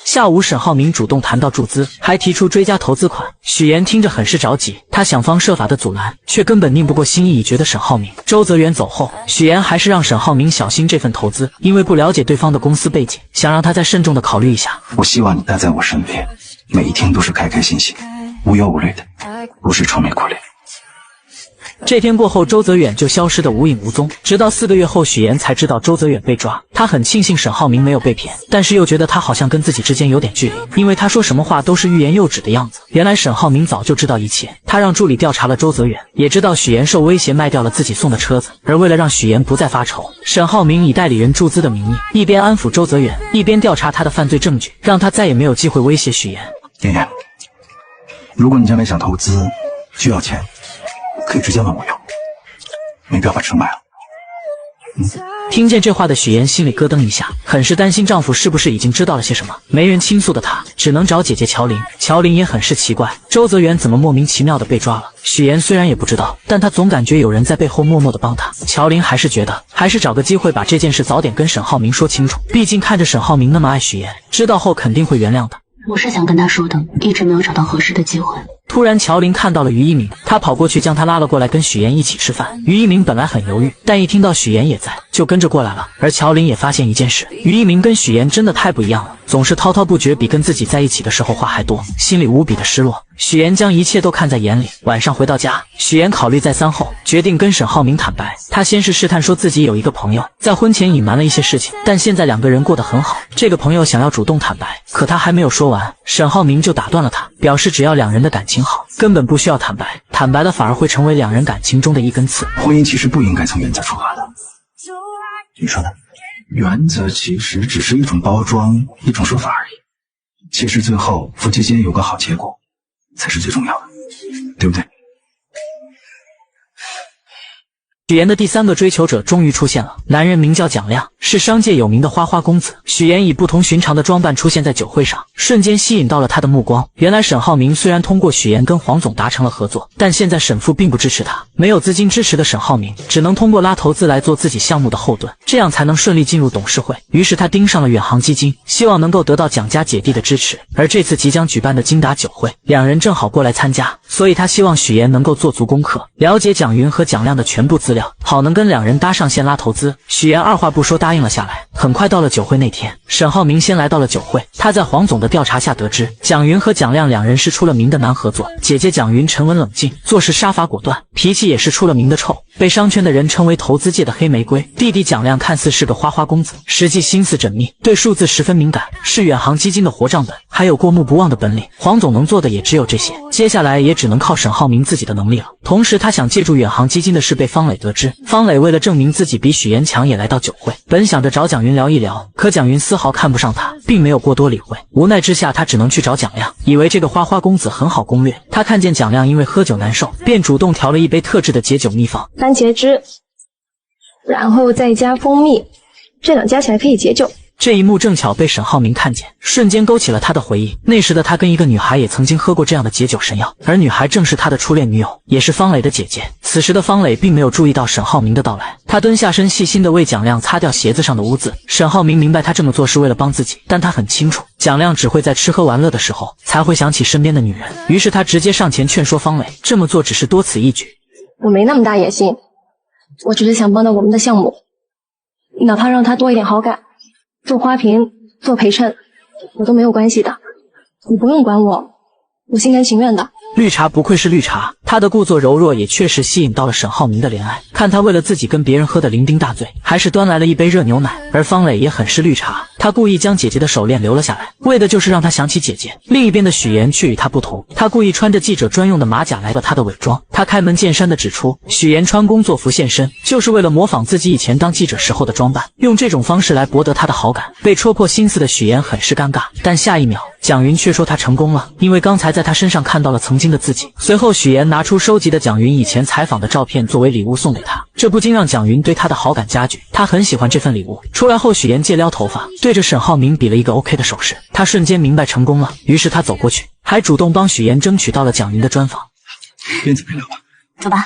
下午，沈浩明主动谈到注资，还提出追加投资款。许岩听着很是着急，他想方设法的阻拦，却根本拧不过心意已决的沈浩明。周泽远走后，许岩还是让沈浩明小心这份投资，因为不了解对方的公司背景，想让他再慎重的考虑一下。我希望你待在我身边，每一天都是开开心心，无忧无虑的，不是愁眉苦脸。这天过后，周泽远就消失得无影无踪，直到4个月后，许岩才知道周泽远被抓。他很庆幸沈浩明没有被骗，但是又觉得他好像跟自己之间有点距离，因为他说什么话都是欲言又止的样子。原来沈浩明早就知道一切，他让助理调查了周泽远，也知道许岩受威胁卖掉了自己送的车子。而为了让许岩不再发愁，沈浩明以代理人注资的名义，一边安抚周泽远，一边调查他的犯罪证据，让他再也没有机会威胁许岩。妍妍，如果你将来想投资，需要钱，可以直接问我要，没必要把车卖了。听见这话的许岩心里咯噔一下，很是担心丈夫是不是已经知道了些什么。没人倾诉的她，只能找姐姐乔琳。乔琳也很是奇怪，周泽远怎么莫名其妙的被抓了。许岩虽然也不知道，但他总感觉有人在背后默默的帮他。乔琳还是觉得，还是找个机会把这件事早点跟沈浩明说清楚。毕竟看着沈浩明那么爱许岩，知道后肯定会原谅的。我是想跟他说的，一直没有找到合适的机会。突然，乔琳看到了于一鸣，她跑过去将他拉了过来，跟许岩一起吃饭。于一鸣本来很犹豫，但一听到许岩也在，就跟着过来了。而乔琳也发现一件事，于一鸣跟许岩真的太不一样了，总是滔滔不绝，比跟自己在一起的时候话还多，心里无比的失落。许岩将一切都看在眼里。晚上回到家，许岩考虑再三后，决定跟沈浩明坦白。他先是试探说自己有一个朋友，在婚前隐瞒了一些事情，但现在两个人过得很好。这个朋友想要主动坦白，可他还没有说完，沈浩明就打断了他，表示只要两人的感情好，根本不需要坦白，坦白了反而会成为两人感情中的一根刺。婚姻其实不应该从原则出发的，你说呢？原则其实只是一种包装，一种说法而已。其实最后夫妻间有个好结果才是最重要的，对不对？许岩的第3个追求者终于出现了，男人名叫蒋亮，是商界有名的花花公子。许岩以不同寻常的装扮出现在酒会上，瞬间吸引到了他的目光。原来沈浩明虽然通过许岩跟黄总达成了合作，但现在沈父并不支持他，没有资金支持的沈浩明只能通过拉投资来做自己项目的后盾，这样才能顺利进入董事会。于是他盯上了远航基金，希望能够得到蒋家姐弟的支持。而这次即将举办的金达酒会，两人正好过来参加，所以他希望许岩能够做足功课，了解蒋云和蒋亮的全部资料。料，好能跟两人搭上线拉投资。许岩二话不说答应了下来。很快到了酒会那天，沈浩明先来到了酒会。他在黄总的调查下得知，蒋云和蒋亮两人是出了名的难合作。姐姐蒋云沉稳冷静，做事杀伐果断，脾气也是出了名的臭，被商圈的人称为投资界的黑玫瑰。弟弟蒋亮看似是个花花公子，实际心思缜密，对数字十分敏感，是远航基金的活账本，还有过目不忘的本领。黄总能做的也只有这些，接下来也只能靠沈浩明自己的能力了。同时他想借助远航基金的事被方磊得知，方磊为了证明自己比许岩强也来到酒会，本想着找蒋云聊一聊，可蒋云丝毫看不上他，并没有过多理会。无奈之下他只能去找蒋亮，以为这个花花公子很好攻略。他看见蒋亮因为喝酒难受，便主动调了一杯特制的解酒秘方，番茄汁，然后再加蜂蜜，这两加起来可以解酒。这一幕正巧被沈浩明看见，瞬间勾起了他的回忆。那时的他跟一个女孩也曾经喝过这样的解酒神药，而女孩正是他的初恋女友，也是方磊的姐姐。此时的方磊并没有注意到沈浩明的到来，他蹲下身细心地为蒋亮擦掉鞋子上的污渍。沈浩明明白他这么做是为了帮自己，但他很清楚蒋亮只会在吃喝玩乐的时候才会想起身边的女人，于是他直接上前劝说方磊，这么做只是多此一举。我没那么大野心，我只是想帮到我们的项目，哪怕让他多一点好感，做花瓶做陪衬我都没有关系的，你不用管我，我心甘情愿的。绿茶不愧是绿茶，他的故作柔弱也确实吸引到了沈浩明的怜爱。看他为了自己跟别人喝得酩酊大醉，还是端来了一杯热牛奶。而方磊也很是绿茶，他故意将姐姐的手链留了下来，为的就是让他想起姐姐。另一边的许岩却与他不同，他故意穿着记者专用的马甲来了他的伪装。他开门见山地指出，许岩穿工作服现身，就是为了模仿自己以前当记者时候的装扮，用这种方式来博得他的好感。被戳破心思的许岩很是尴尬，但下一秒蒋云却说他成功了，因为刚才在他身上看到了曾经的自己。随后许岩拿出收集的蒋云以前采访的照片作为礼物送给他，这不禁让蒋云对他的好感加剧，他很喜欢这份礼物。出来后许岩借撩头发，对着沈浩明比了一个 OK 的手势，他瞬间明白成功了，于是他走过去，还主动帮许岩争取到了蒋云的专访。边走边聊吧。走吧。